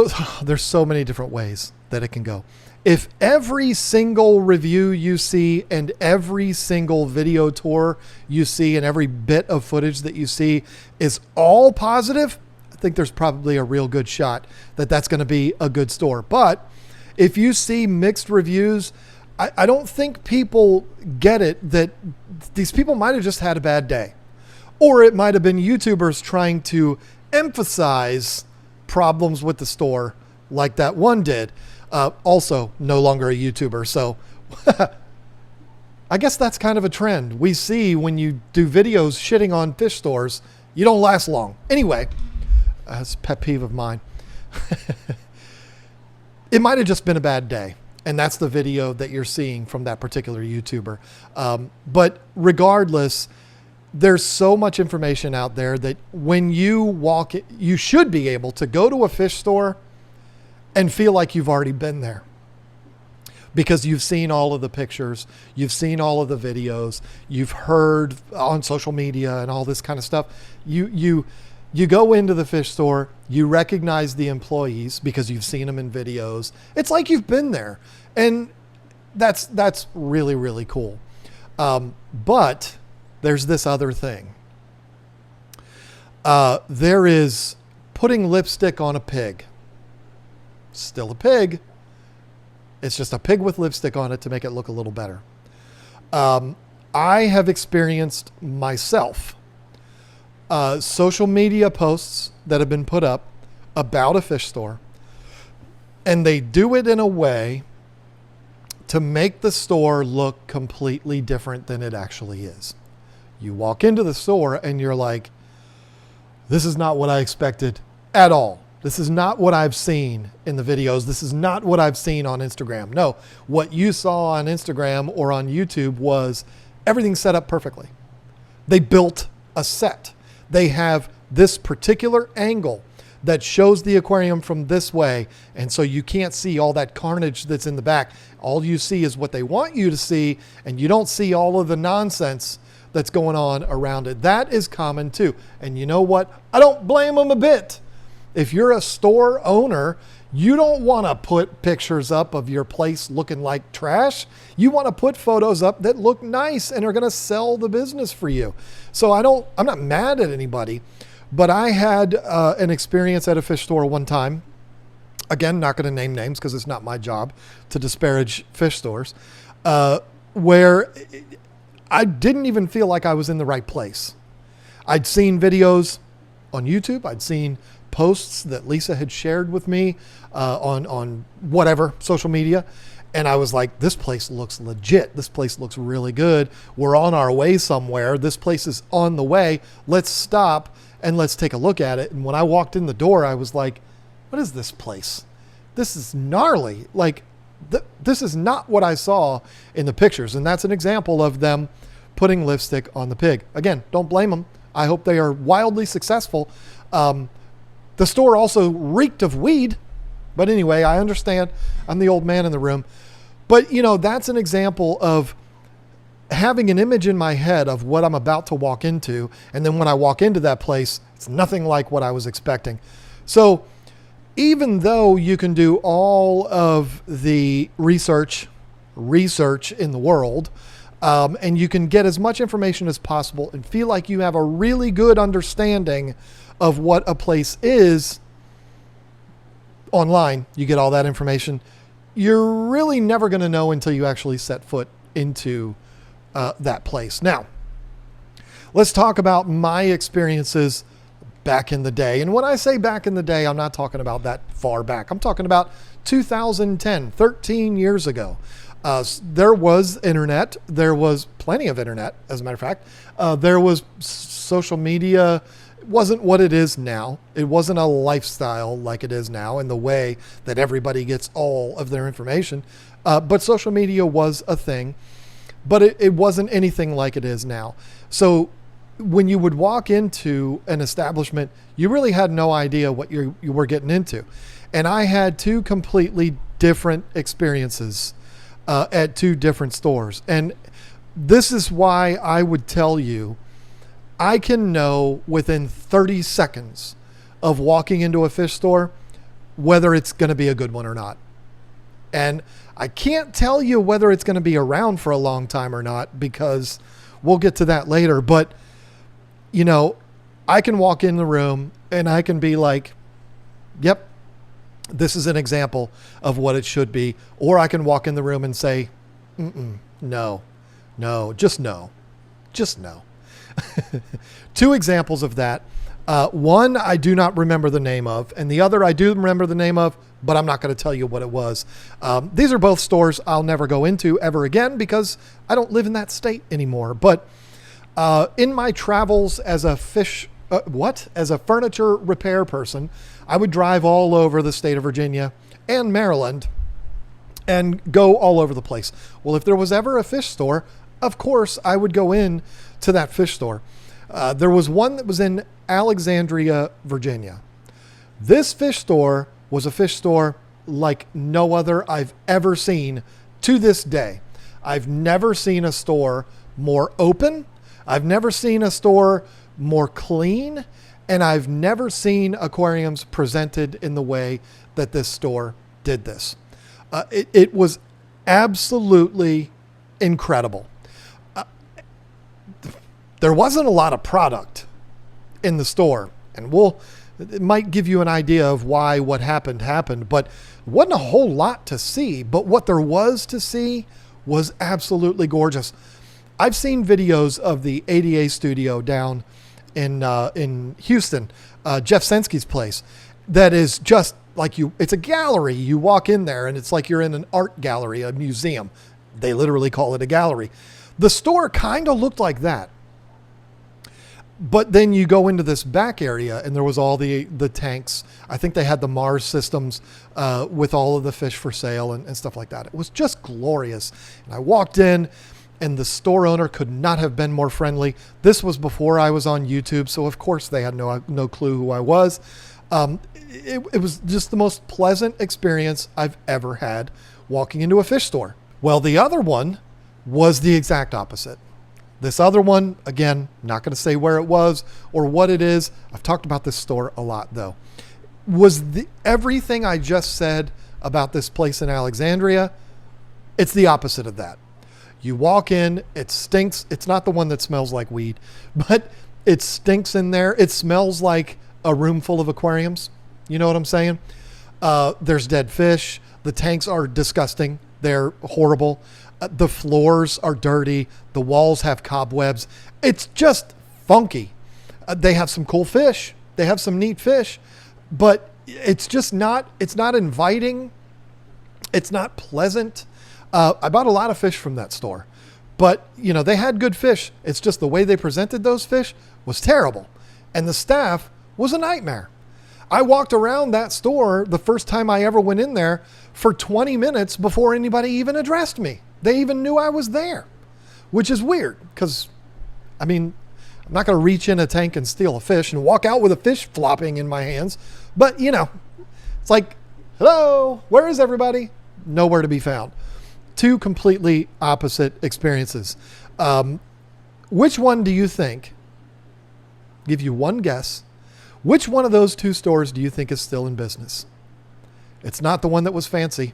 so many different ways that it can go. If every single review you see and every single video tour you see and every bit of footage that you see is all positive, I think there's probably a real good shot that that's going to be a good store. But if you see mixed reviews, I don't think people get it that these people might have just had a bad day. Or it might have been YouTubers trying to emphasize problems with the store like that one did. Also no longer a YouTuber. So I guess that's kind of a trend we see when you do videos shitting on fish stores. You don't last long. Anyway, that's a pet peeve of mine. It might have just been a bad day. And that's the video that you're seeing from that particular YouTuber. But regardless, there's so much information out there that when you walk, you should be able to go to a fish store and feel like you've already been there because you've seen all of the pictures, you've seen all of the videos, you've heard on social media and all this kind of stuff. You go into the fish store, you recognize the employees because you've seen them in videos. It's like you've been there, and that's really, really cool. But there's this other thing. There is putting lipstick on a pig. Still a pig. It's just a pig with lipstick on it to make it look a little better. I have experienced myself social media posts that have been put up about a fish store, and they do it in a way to make the store look completely different than it actually is. You walk into the store and you're like, this is not what I expected at all. This is not what I've seen in the videos. This is not what I've seen on Instagram. No, what you saw on Instagram or on YouTube was everything set up perfectly. They built a set. They have this particular angle that shows the aquarium from this way. And so you can't see all that carnage that's in the back. All you see is what they want you to see, and you don't see all of the nonsense that's going on around it. That is common too. And you know what? I don't blame them a bit. If you're a store owner, you don't want to put pictures up of your place looking like trash. You want to put photos up that look nice and are going to sell the business for you. So I'm not mad at anybody, but I had an experience at a fish store one time. Again, not going to name names because it's not my job to disparage fish stores, where I didn't even feel like I was in the right place. I'd seen videos on YouTube. I'd seen posts that Lisa had shared with me on whatever social media. And I was like, this place looks legit. This place looks really good. We're on our way somewhere. This place is on the way. Let's stop and let's take a look at it. And when I walked in the door, I was like, what is this place? This is gnarly. Like, this is not what I saw in the pictures. And that's an example of them putting lipstick on the pig. Again, don't blame them. I hope they are wildly successful. The store also reeked of weed. But anyway, I understand. I'm the old man in the room. But, that's an example of having an image in my head of what I'm about to walk into. And then when I walk into that place, it's nothing like what I was expecting. So even though you can do all of the research in the world, and you can get as much information as possible and feel like you have a really good understanding of what a place is online, you get all that information. You're really never going to know until you actually set foot into that place. Now, let's talk about my experiences back in the day. And when I say back in the day, I'm not talking about that far back. I'm talking about 2010, 13 years ago. There was internet. There was plenty of internet, as a matter of fact. There was social media. It wasn't what it is now. It wasn't a lifestyle like it is now in the way that everybody gets all of their information. But social media was a thing, but it wasn't anything like it is now. So when you would walk into an establishment, you really had no idea what you were getting into. And I had two completely different experiences at two different stores. And this is why I would tell you, I can know within 30 seconds of walking into a fish store whether it's going to be a good one or not. And I can't tell you whether it's going to be around for a long time or not, because we'll get to that later. But, I can walk in the room and I can be like, yep, this is an example of what it should be. Or I can walk in the room and say, no, just no. Two examples of that. One I do not remember the name of, and the other I do remember the name of, but I'm not going to tell you what it was. These are both stores I'll never go into ever again because I don't live in that state anymore. But in my travels as a furniture repair person, I would drive all over the state of Virginia and Maryland and go all over the place. Well, if there was ever a fish store, of course I would go in to that fish store. There was one that was in Alexandria, Virginia. This fish store was a fish store like no other I've ever seen to this day. I've never seen a store more open. I've never seen a store more clean. And I've never seen aquariums presented in the way that this store did this. It was absolutely incredible. There wasn't a lot of product in the store, and it might give you an idea of why what happened, but wasn't a whole lot to see. But what there was to see was absolutely gorgeous. I've seen videos of the ADA studio down in Houston, Jeff Senske's place, that is just like it's a gallery. You walk in there and it's like you're in an art gallery, a museum. They literally call it a gallery. The store kind of looked like that. But then you go into this back area and there was all the tanks. I think they had the Mars systems with all of the fish for sale and stuff like that. It was just glorious. And I walked in and the store owner could not have been more friendly. This was before I was on YouTube, so of course they had no clue who I was. It was just the most pleasant experience I've ever had walking into a fish store. Well, the other one was the exact opposite. This other one, again, not going to say where it was or what it is. I've talked about this store a lot, though. Was everything I just said about this place in Alexandria, it's the opposite of that. You walk in, it stinks. It's not the one that smells like weed, but it stinks in there. It smells like a room full of aquariums. You know what I'm saying? There's dead fish. The tanks are disgusting. They're horrible. The floors are dirty. The walls have cobwebs. It's just funky. They have some cool fish. They have some neat fish, but it's not inviting. It's not pleasant. I bought a lot of fish from that store, but they had good fish. It's just the way they presented those fish was terrible. And the staff was a nightmare. I walked around that store the first time I ever went in there for 20 minutes before anybody even addressed me. They even knew I was there, which is weird because, I'm not going to reach in a tank and steal a fish and walk out with a fish flopping in my hands. But, it's like, Hello, where is everybody? Nowhere to be found. Two completely opposite experiences. Which one do you think, give you one guess, which one of those two stores do you think is still in business? It's not the one that was fancy.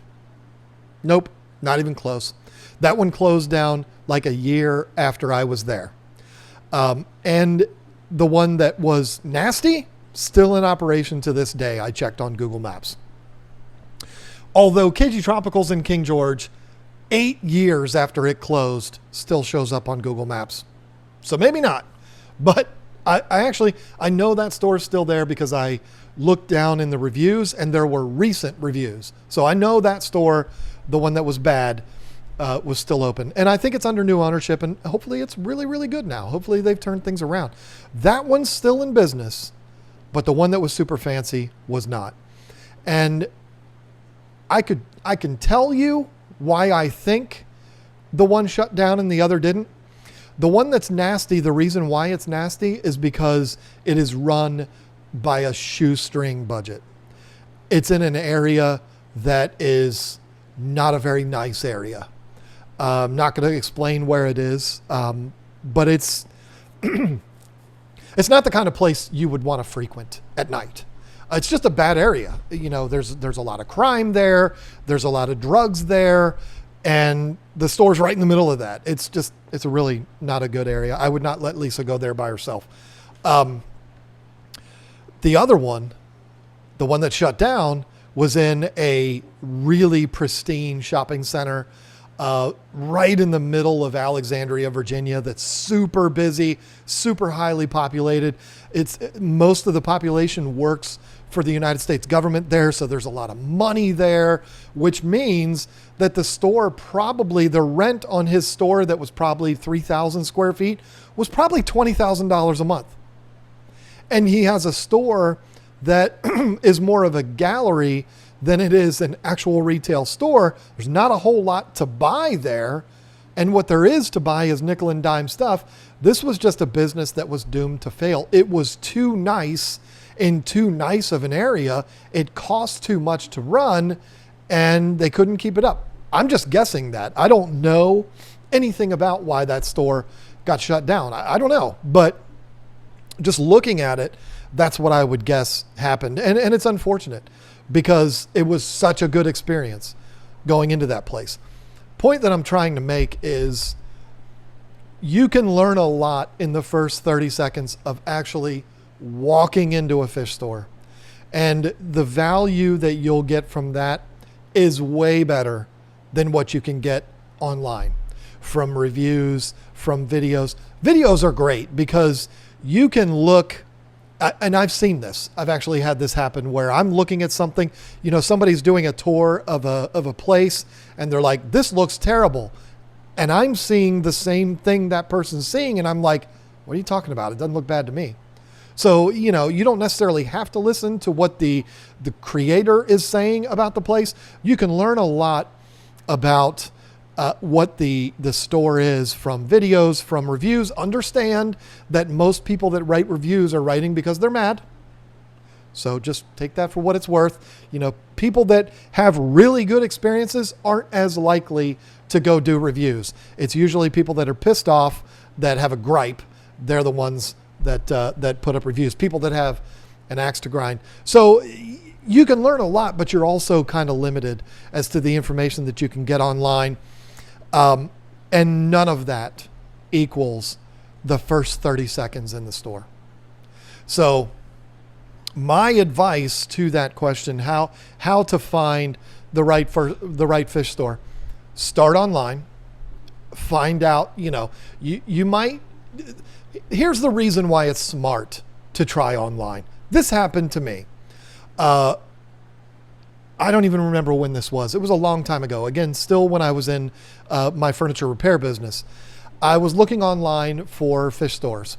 Nope, not even close. That one closed down like a year after I was there. And the one that was nasty, still in operation to this day. I checked on Google Maps. Although KGTropicals in King George, 8 years after it closed, still shows up on Google Maps. So maybe not. But I know that store is still there because I looked down in the reviews and there were recent reviews. So I know that store, the one that was bad, was still open. And I think it's under new ownership, and hopefully it's really, really good now. Hopefully they've turned things around. That one's still in business, but the one that was super fancy was not. And I can tell you why I think the one shut down and the other didn't. The one that's nasty, the reason why it's nasty is because it is run by a shoestring budget. It's in an area that is not a very nice area. I'm not going to explain where it is, but it's it's not the kind of place you would want to frequent at night. It's just a bad area. You know, there's a lot of crime there. There's a lot of drugs there. And the store's right in the middle of that. It's a really not a good area. I would not let Lisa go there by herself. The other one, the one that shut down, was in a really pristine shopping center right in the middle of Alexandria, Virginia, that's super busy, super highly populated. Most of the population works for the United States government there, so there's a lot of money there, which means that the store the rent on his store that was probably 3,000 square feet was probably $20,000 a month. And he has a store that is more of a gallery than it is an actual retail store. There's not a whole lot to buy there. And what there is to buy is nickel and dime stuff. This was just a business that was doomed to fail. It was too nice in too nice of an area. It cost too much to run and they couldn't keep it up. I'm just guessing that. I don't know anything about why that store got shut down. I don't know, but just looking at it, that's what I would guess happened. And it's unfortunate because it was such a good experience going into that place. Point that I'm trying to make is you can learn a lot in the first 30 seconds of actually walking into a fish store. And the value that you'll get from that is way better than what you can get online from reviews, from videos. Videos are great because you can look, and I've seen this. I've actually had this happen where I'm looking at something, somebody's doing a tour of a place and they're like, this looks terrible. And I'm seeing the same thing that person's seeing. And I'm like, what are you talking about? It doesn't look bad to me. So, you don't necessarily have to listen to what the creator is saying about the place. You can learn a lot about what the store is from videos, from reviews. Understand that most people that write reviews are writing because they're mad. So just take that for what it's worth. People that have really good experiences aren't as likely to go do reviews. It's usually people that are pissed off, that have a gripe. They're the ones that put up reviews. People that have an axe to grind. So you can learn a lot, but you're also kind of limited as to the information that you can get online. And none of that equals the first 30 seconds in the store. So my advice to that question, how to find the right fish store, start online, find out, you might, here's the reason why it's smart to try online. This happened to me. I don't even remember when this was. It was a long time ago. Again, still when I was in my furniture repair business. I was looking online for fish stores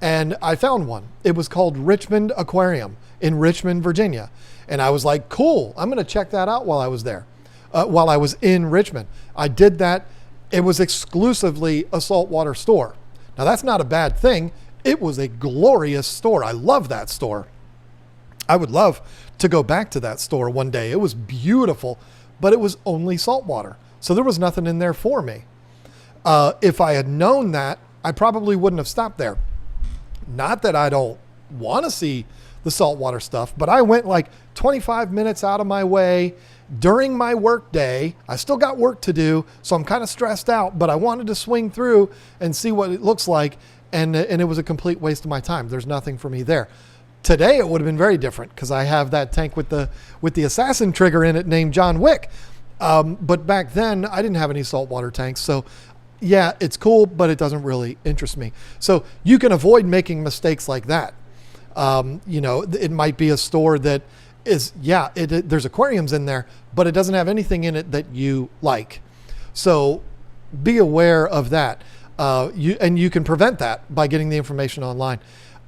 and I found one. It was called Richmond Aquarium in Richmond, Virginia. And I was like, cool, I'm going to check that out while I was there, while I was in Richmond. I did that. It was exclusively a saltwater store. Now that's not a bad thing. It was a glorious store. I love that store. I would love to go back to that store one day. It was beautiful, but it was only salt water. So there was nothing in there for me. If I had known that, I probably wouldn't have stopped there. Not that I don't want to see the saltwater stuff, but I went like 25 minutes out of my way during my work day. I still got work to do, so I'm kind of stressed out, but I wanted to swing through and see what it looks like, and it was a complete waste of my time. There's nothing for me there. Today it would have been very different because I have that tank with the assassin trigger in it named John Wick. But back then I didn't have any saltwater tanks, so yeah, it's cool, but it doesn't really interest me. So you can avoid making mistakes like that. It might be a store that is, there's aquariums in there, but it doesn't have anything in it that you like. So be aware of that. You can prevent that by getting the information online.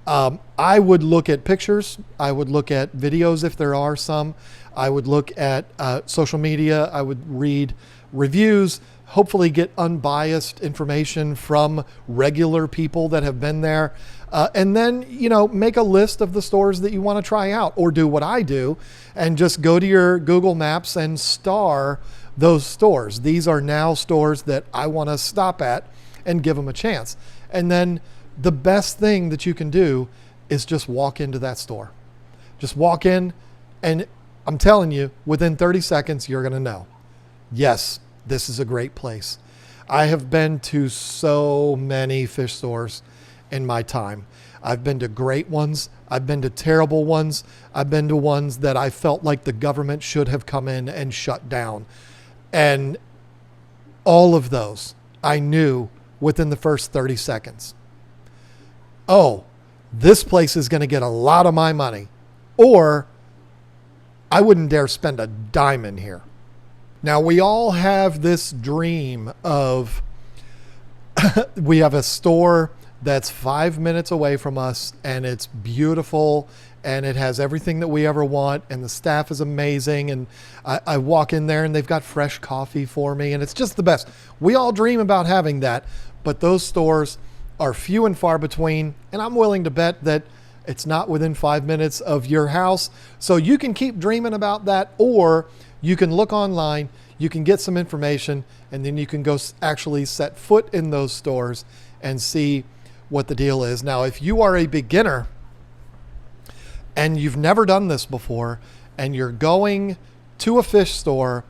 I would look at pictures. I would look at videos if there are some. I would look at social media. I would read reviews, hopefully get unbiased information from regular people that have been there. And then, make a list of the stores that you want to try out, or do what I do and just go to your Google Maps and star those stores. These are now stores that I want to stop at and give them a chance. And then the best thing that you can do is just walk into that store. Just walk in, and I'm telling you, within 30 seconds, you're going to know, yes, this is a great place. I have been to so many fish stores in my time. I've been to great ones. I've been to terrible ones. I've been to ones that I felt like the government should have come in and shut down. And all of those I knew within the first 30 seconds. Oh, this place is going to get a lot of my money, or I wouldn't dare spend a dime in here. Now, we all have this dream of we have a store that's 5 minutes away from us, and it's beautiful, and it has everything that we ever want, and the staff is amazing, and I walk in there and they've got fresh coffee for me, and it's just the best. We all dream about having that, but those stores are few and far between, and I'm willing to bet that it's not within 5 minutes of your house. So you can keep dreaming about that, or you can look online, you can get some information, and then you can go actually set foot in those stores and see what the deal is. Now, if you are a beginner and you've never done this before, and you're going to a fish store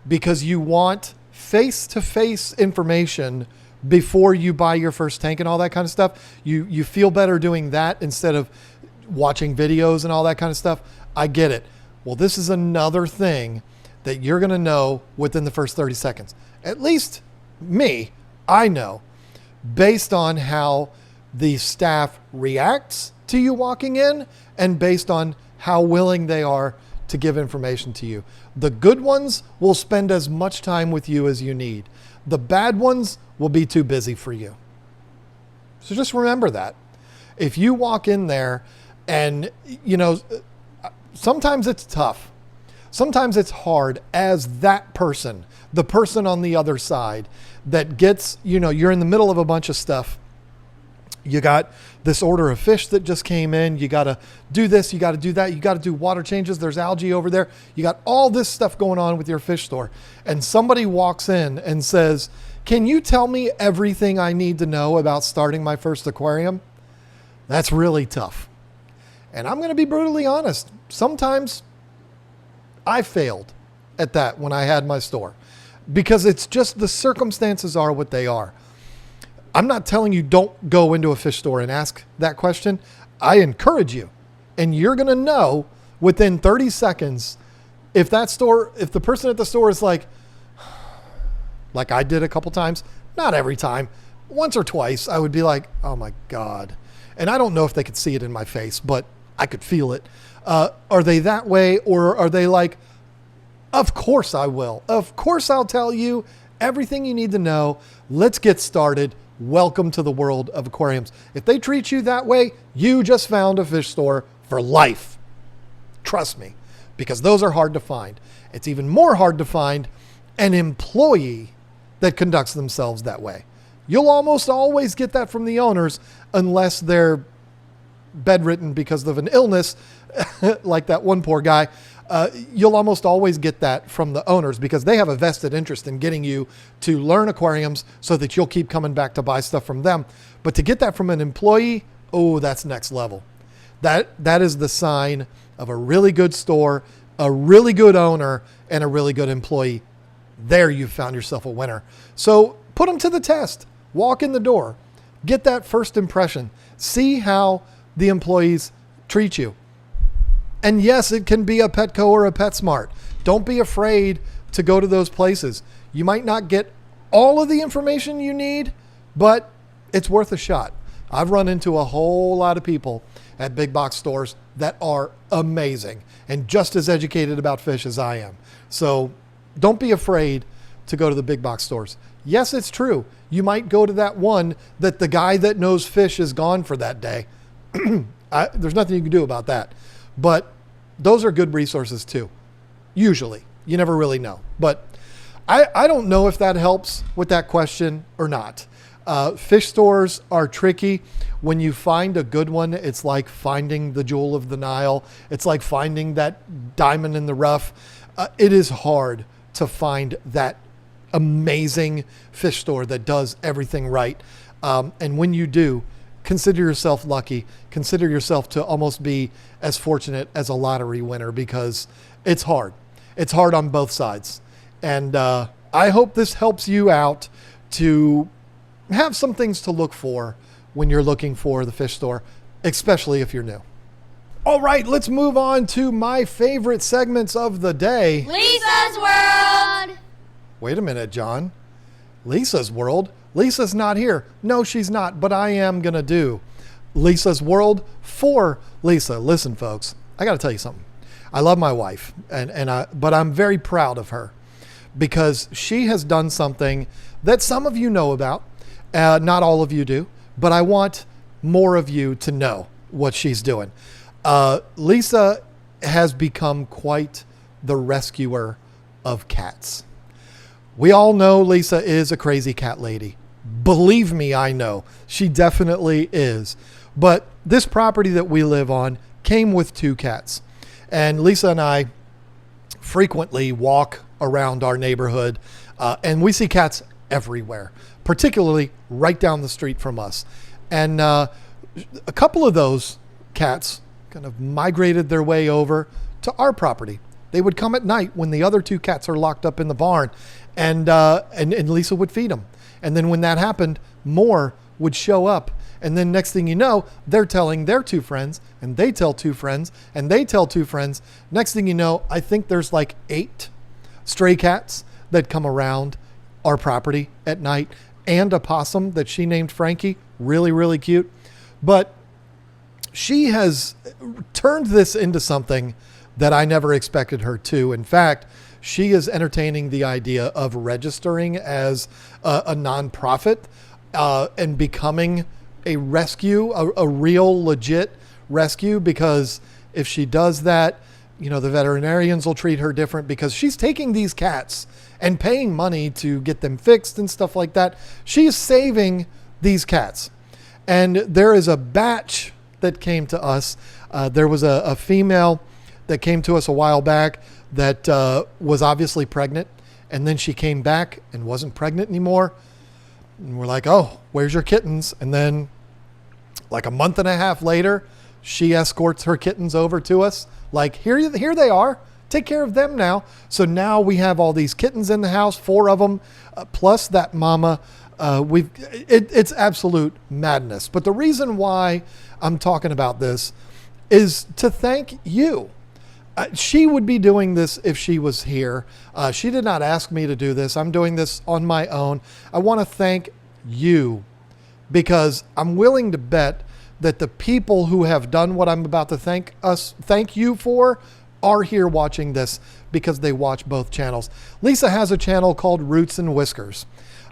because you want face-to-face information before you buy your first tank and all that kind of stuff, you feel better doing that instead of watching videos and all that kind of stuff. I get it. Well, this is another thing that you're going to know within the first 30 seconds. At least me, I know, based on how the staff reacts to you walking in and based on how willing they are to give information to you. The good ones will spend as much time with you as you need. The bad ones will be too busy for you. So just remember that. If you walk in there and, sometimes it's tough. Sometimes it's hard as that person, the person on the other side that gets, you're in the middle of a bunch of stuff. You got this order of fish that just came in. You got to do this. You got to do that. You got to do water changes. There's algae over there. You got all this stuff going on with your fish store. And somebody walks in and says, "Can you tell me everything I need to know about starting my first aquarium?" That's really tough. And I'm going to be brutally honest. Sometimes I failed at that when I had my store, because it's just the circumstances are what they are. I'm not telling you don't go into a fish store and ask that question. I encourage you, and you're going to know within 30 seconds if the person at the store is like I did a couple times, not every time, once or twice, I would be like, oh my God. And I don't know if they could see it in my face, but I could feel it. Are they that way, or are they like, of course I will. Of course I'll tell you everything you need to know. Let's get started. Welcome to the world of aquariums. If they treat you that way, you just found a fish store for life. Trust me, because those are hard to find. It's even more hard to find an employee that conducts themselves that way. You'll almost always get that from the owners, unless they're bedridden because of an illness, like that one poor guy, you'll almost always get that from the owners because they have a vested interest in getting you to learn aquariums so that you'll keep coming back to buy stuff from them. But to get that from an employee, oh, that's next level. That is the sign of a really good store, a really good owner, and a really good employee. There you've found yourself a winner. So put them to the test. Walk in the door. Get that first impression. See how the employees treat you. And yes, it can be a Petco or a PetSmart. Don't be afraid to go to those places. You might not get all of the information you need, but it's worth a shot. I've run into a whole lot of people at big box stores that are amazing and just as educated about fish as I am. So don't be afraid to go to the big box stores. Yes, it's true. You might go to that one that the guy that knows fish is gone for that day. There's nothing you can do about that. But those are good resources too. Usually. You never really know. But I don't know if that helps with that question or not. Fish stores are tricky. When you find a good one, it's like finding the jewel of the Nile. It's like finding that diamond in the rough. It is hard to find that amazing fish store that does everything right. And when you do, consider yourself lucky. Consider yourself to almost be as fortunate as a lottery winner because it's hard. It's hard on both sides. And I hope this helps you out to have some things to look for when you're looking for the fish store, especially if you're new. All right, let's move on to my favorite segments of the day. Lisa's World! Wait a minute, John. Lisa's World? Lisa's not here. No, she's not, but I am going to do Lisa's World for Lisa. Listen, folks, I got to tell you something. I love my wife, but I'm very proud of her because she has done something that some of you know about. Not all of you do, but I want more of you to know what she's doing. Lisa has become quite the rescuer of cats. We all know Lisa is a crazy cat lady. Believe me, I know. She definitely is. But this property that we live on came with 2 cats. And Lisa and I frequently walk around our neighborhood, and we see cats everywhere, particularly right down the street from us. And a couple of those cats kind of migrated their way over to our property. They would come at night when the other 2 cats are locked up in the barn, and Lisa would feed them. And then when that happened, more would show up. And then next thing you know, they're telling their 2 friends, and they tell 2 friends, and they tell 2 friends. Next thing you know, I think there's like 8 stray cats that come around our property at night, and a possum that she named Frankie. Really, really cute. But she has turned this into something that I never expected her to. In fact, she is entertaining the idea of registering as a nonprofit and becoming a rescue, a real legit rescue, because if she does that, you know, the veterinarians will treat her different because she's taking these cats and paying money to get them fixed and stuff like that. She's saving these cats. And there is a batch that came to us. There was a female that came to us a while back that was obviously pregnant. And then she came back and wasn't pregnant anymore. And we're like, oh, where's your kittens? And then like a month and a half later, she escorts her kittens over to us. Like, here they are. Take care of them now. So now we have all these kittens in the house, 4 of them, plus that mama. It's absolute madness. But the reason why I'm talking about this is to thank you. She would be doing this if she was here. She did not ask me to do this. I'm doing this on my own. I want to thank you because I'm willing to bet that the people who have done what I'm about to thank you for are here watching this because they watch both channels. Lisa has a channel called Roots and Whiskers,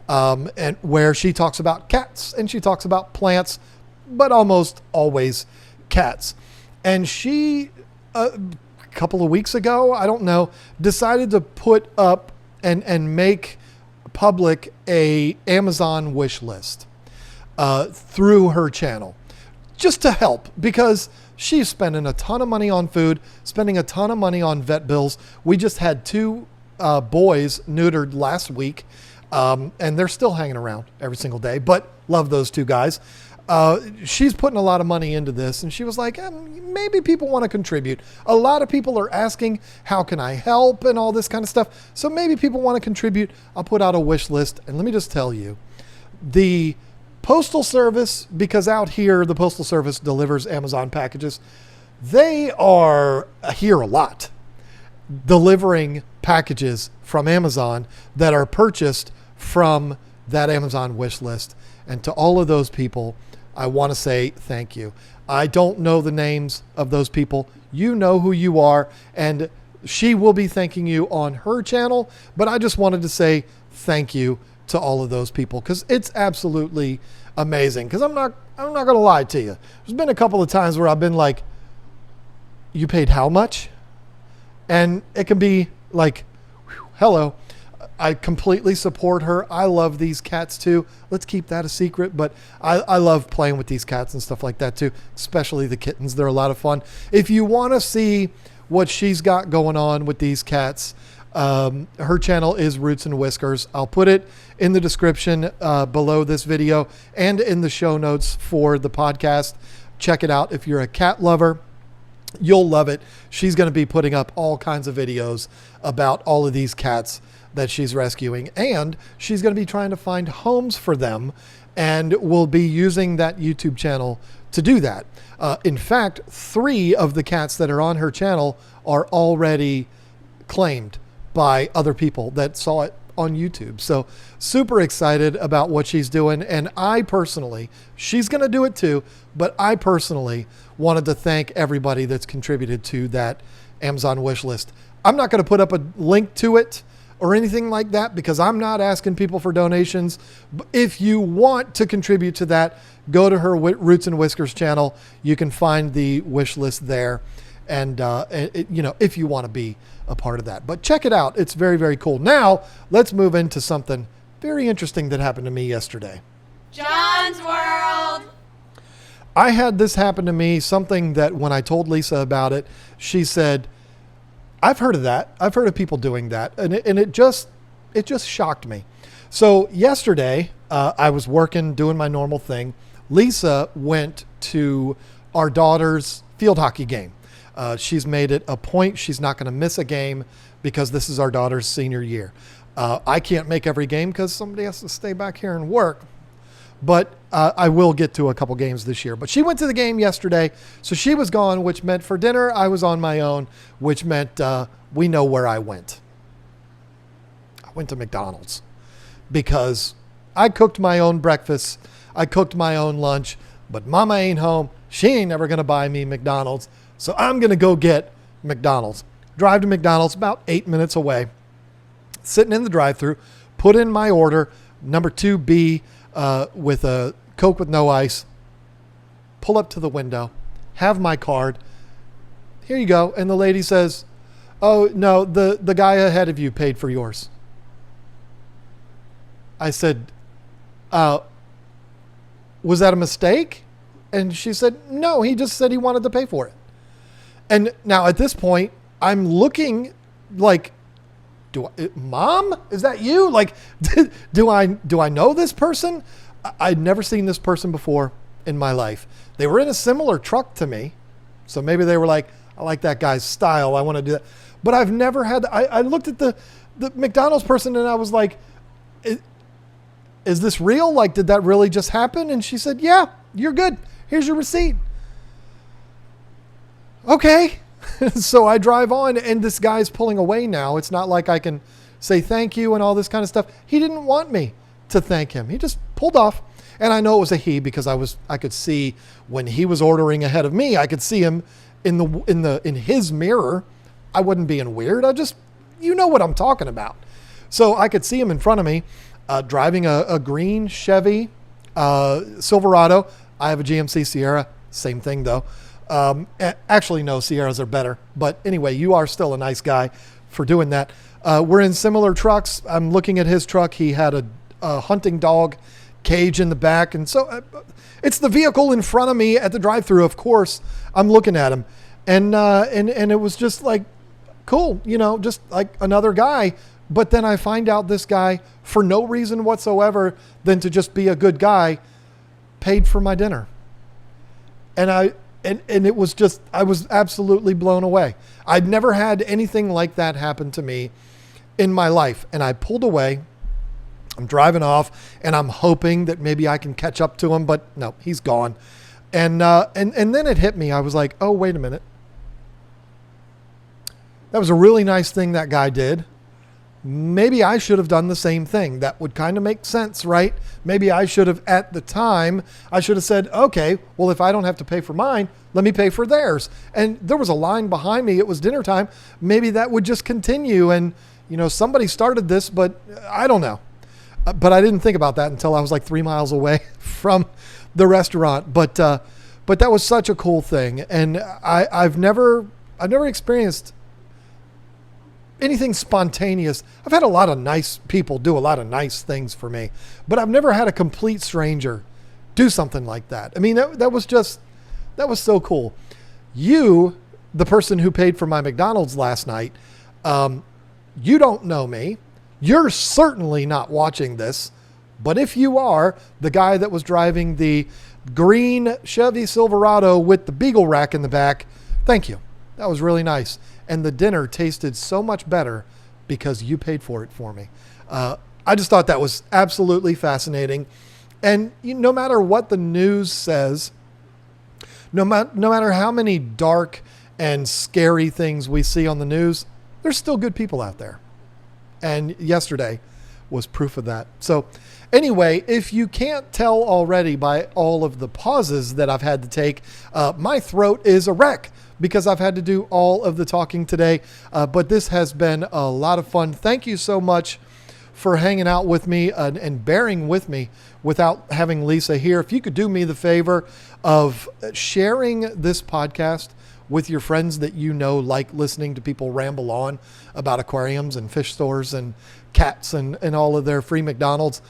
and where she talks about cats and she talks about plants, but almost always cats. And she, a couple of weeks ago, I don't know, decided to put up and make public a Amazon wish list through her channel. just to help, because she's spending a ton of money on food, spending a ton of money on vet bills. We just had 2 boys neutered last week, and they're still hanging around every single day, but love those 2 guys. She's putting a lot of money into this, and she was like, maybe people want to contribute. A lot of people are asking, how can I help, and all this kind of stuff. So maybe people want to contribute. I'll put out a wish list, and let me just tell you, the Postal Service, because out here the Postal Service delivers Amazon packages, they are here a lot, delivering packages from Amazon that are purchased from that Amazon wish list. And to all of those people, I want to say thank you. I don't know the names of those people. You know who you are, and she will be thanking you on her channel, but I just wanted to say thank you to all of those people, because it's absolutely amazing. Because I'm not going to lie to you. There's been a couple of times where I've been like, you paid how much? And it can be like, whew, hello. I completely support her. I love these cats too. Let's keep that a secret, but I love playing with these cats and stuff like that too, especially the kittens. They're a lot of fun. If you want to see what she's got going on with these cats, her channel is Roots and Whiskers. I'll put it in the description below this video and in the show notes for the podcast. Check it out. If you're a cat lover, you'll love it. She's going to be putting up all kinds of videos about all of these cats that she's rescuing, and she's going to be trying to find homes for them, and will be using that YouTube channel to do that. In fact, 3 of the cats that are on her channel are already claimed by other people that saw it on YouTube. So super excited about what she's doing. And I personally, she's going to do it too, but I personally wanted to thank everybody that's contributed to that Amazon wish list. I'm not going to put up a link to it or anything like that, because I'm not asking people for donations. If you want to contribute to that, go to her Roots and Whiskers channel. You can find the wish list there. And, if you want to be a part of that, but check it out. It's very, very cool. Now let's move into something very interesting that happened to me yesterday. John's World. I had this happen to me, something that when I told Lisa about it, she said, I've heard of that. I've heard of people doing that. And it just shocked me. So yesterday, I was working, doing my normal thing. Lisa went to our daughter's field hockey game. She's made it a point. She's not going to miss a game because this is our daughter's senior year. I can't make every game because somebody has to stay back here and work. But I will get to a couple games this year. But she went to the game yesterday, so she was gone, which meant for dinner I was on my own, which meant we know where I went. I went to McDonald's because I cooked my own breakfast. I cooked my own lunch, but Mama ain't home. She ain't never going to buy me McDonald's, so I'm going to go get McDonald's. Drive to McDonald's, about 8 minutes away. Sitting in the drive-thru, put in my order, number 2B, with a Coke with no ice, pull up to the window, have my card. Here you go. And the lady says, oh, no, the guy ahead of you paid for yours. I said, was that a mistake? And she said, no, he just said he wanted to pay for it. And now at this point, I'm looking like, Mom, is that you? Like, do I know this person? I'd never seen this person before in my life. They were in a similar truck to me. So maybe they were like, I like that guy's style. I want to do that. But I've never had, I looked at the McDonald's person and I was like, is this real? Like, did that really just happen? And she said, yeah, you're good. Here's your receipt. Okay. So I drive on and this guy's pulling away now. It's not like I can say thank you and all this kind of stuff. He didn't want me to thank him. He just pulled off. And I know it was a he because I could see when he was ordering ahead of me, I could see him in his mirror. I wasn't being weird. You know what I'm talking about. So I could see him in front of me, driving a green Chevy Silverado. I have a GMC Sierra. Same thing though. Actually, no, Sierras are better. But anyway, you are still a nice guy for doing that. We're in similar trucks. I'm looking at his truck. He had a hunting dog cage in the back. And so it's the vehicle in front of me at the drive-thru. Of course, I'm looking at him. And it was just like, cool, just like another guy. But then I find out this guy, for no reason whatsoever than to just be a good guy, paid for my dinner. And it was just, I was absolutely blown away. I'd never had anything like that happen to me in my life. And I pulled away. I'm driving off and I'm hoping that maybe I can catch up to him, but no, he's gone. And then it hit me. I was like, oh, wait a minute. That was a really nice thing that guy did. Maybe I should have done the same thing. That would kind of make sense, right? Maybe I should have, at the time, I should have said, okay, well, if I don't have to pay for mine, let me pay for theirs. And there was a line behind me. It was dinner time. Maybe that would just continue. And, somebody started this, but I don't know. But I didn't think about that until I was like 3 miles away from the restaurant. But that was such a cool thing. And I've never experienced anything spontaneous. I've had a lot of nice people do a lot of nice things for me, but I've never had a complete stranger do something like that. I mean, that was so cool. You, the person who paid for my McDonald's last night, you don't know me. You're certainly not watching this, but if you are, the guy that was driving the green Chevy Silverado with the Beagle rack in the back, thank you. That was really nice. And the dinner tasted so much better because you paid for it for me. I just thought that was absolutely fascinating. And no matter what the news says, no matter how many dark and scary things we see on the news, there's still good people out there. And yesterday was proof of that. So anyway, if you can't tell already by all of the pauses that I've had to take, my throat is a wreck because I've had to do all of the talking today. But this has been a lot of fun. Thank you so much for hanging out with me and bearing with me without having Lisa here. If you could do me the favor of sharing this podcast with your friends that like listening to people ramble on about aquariums and fish stores and cats and all of their free McDonald's.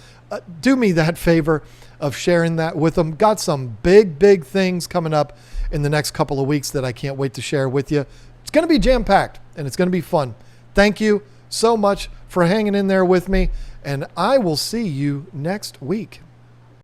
Do me that favor of sharing that with them. Got some big things coming up in the next couple of weeks that I can't wait to share with you. It's going to be jam-packed and it's going to be fun. Thank you so much for hanging in there with me, and I will see you next week.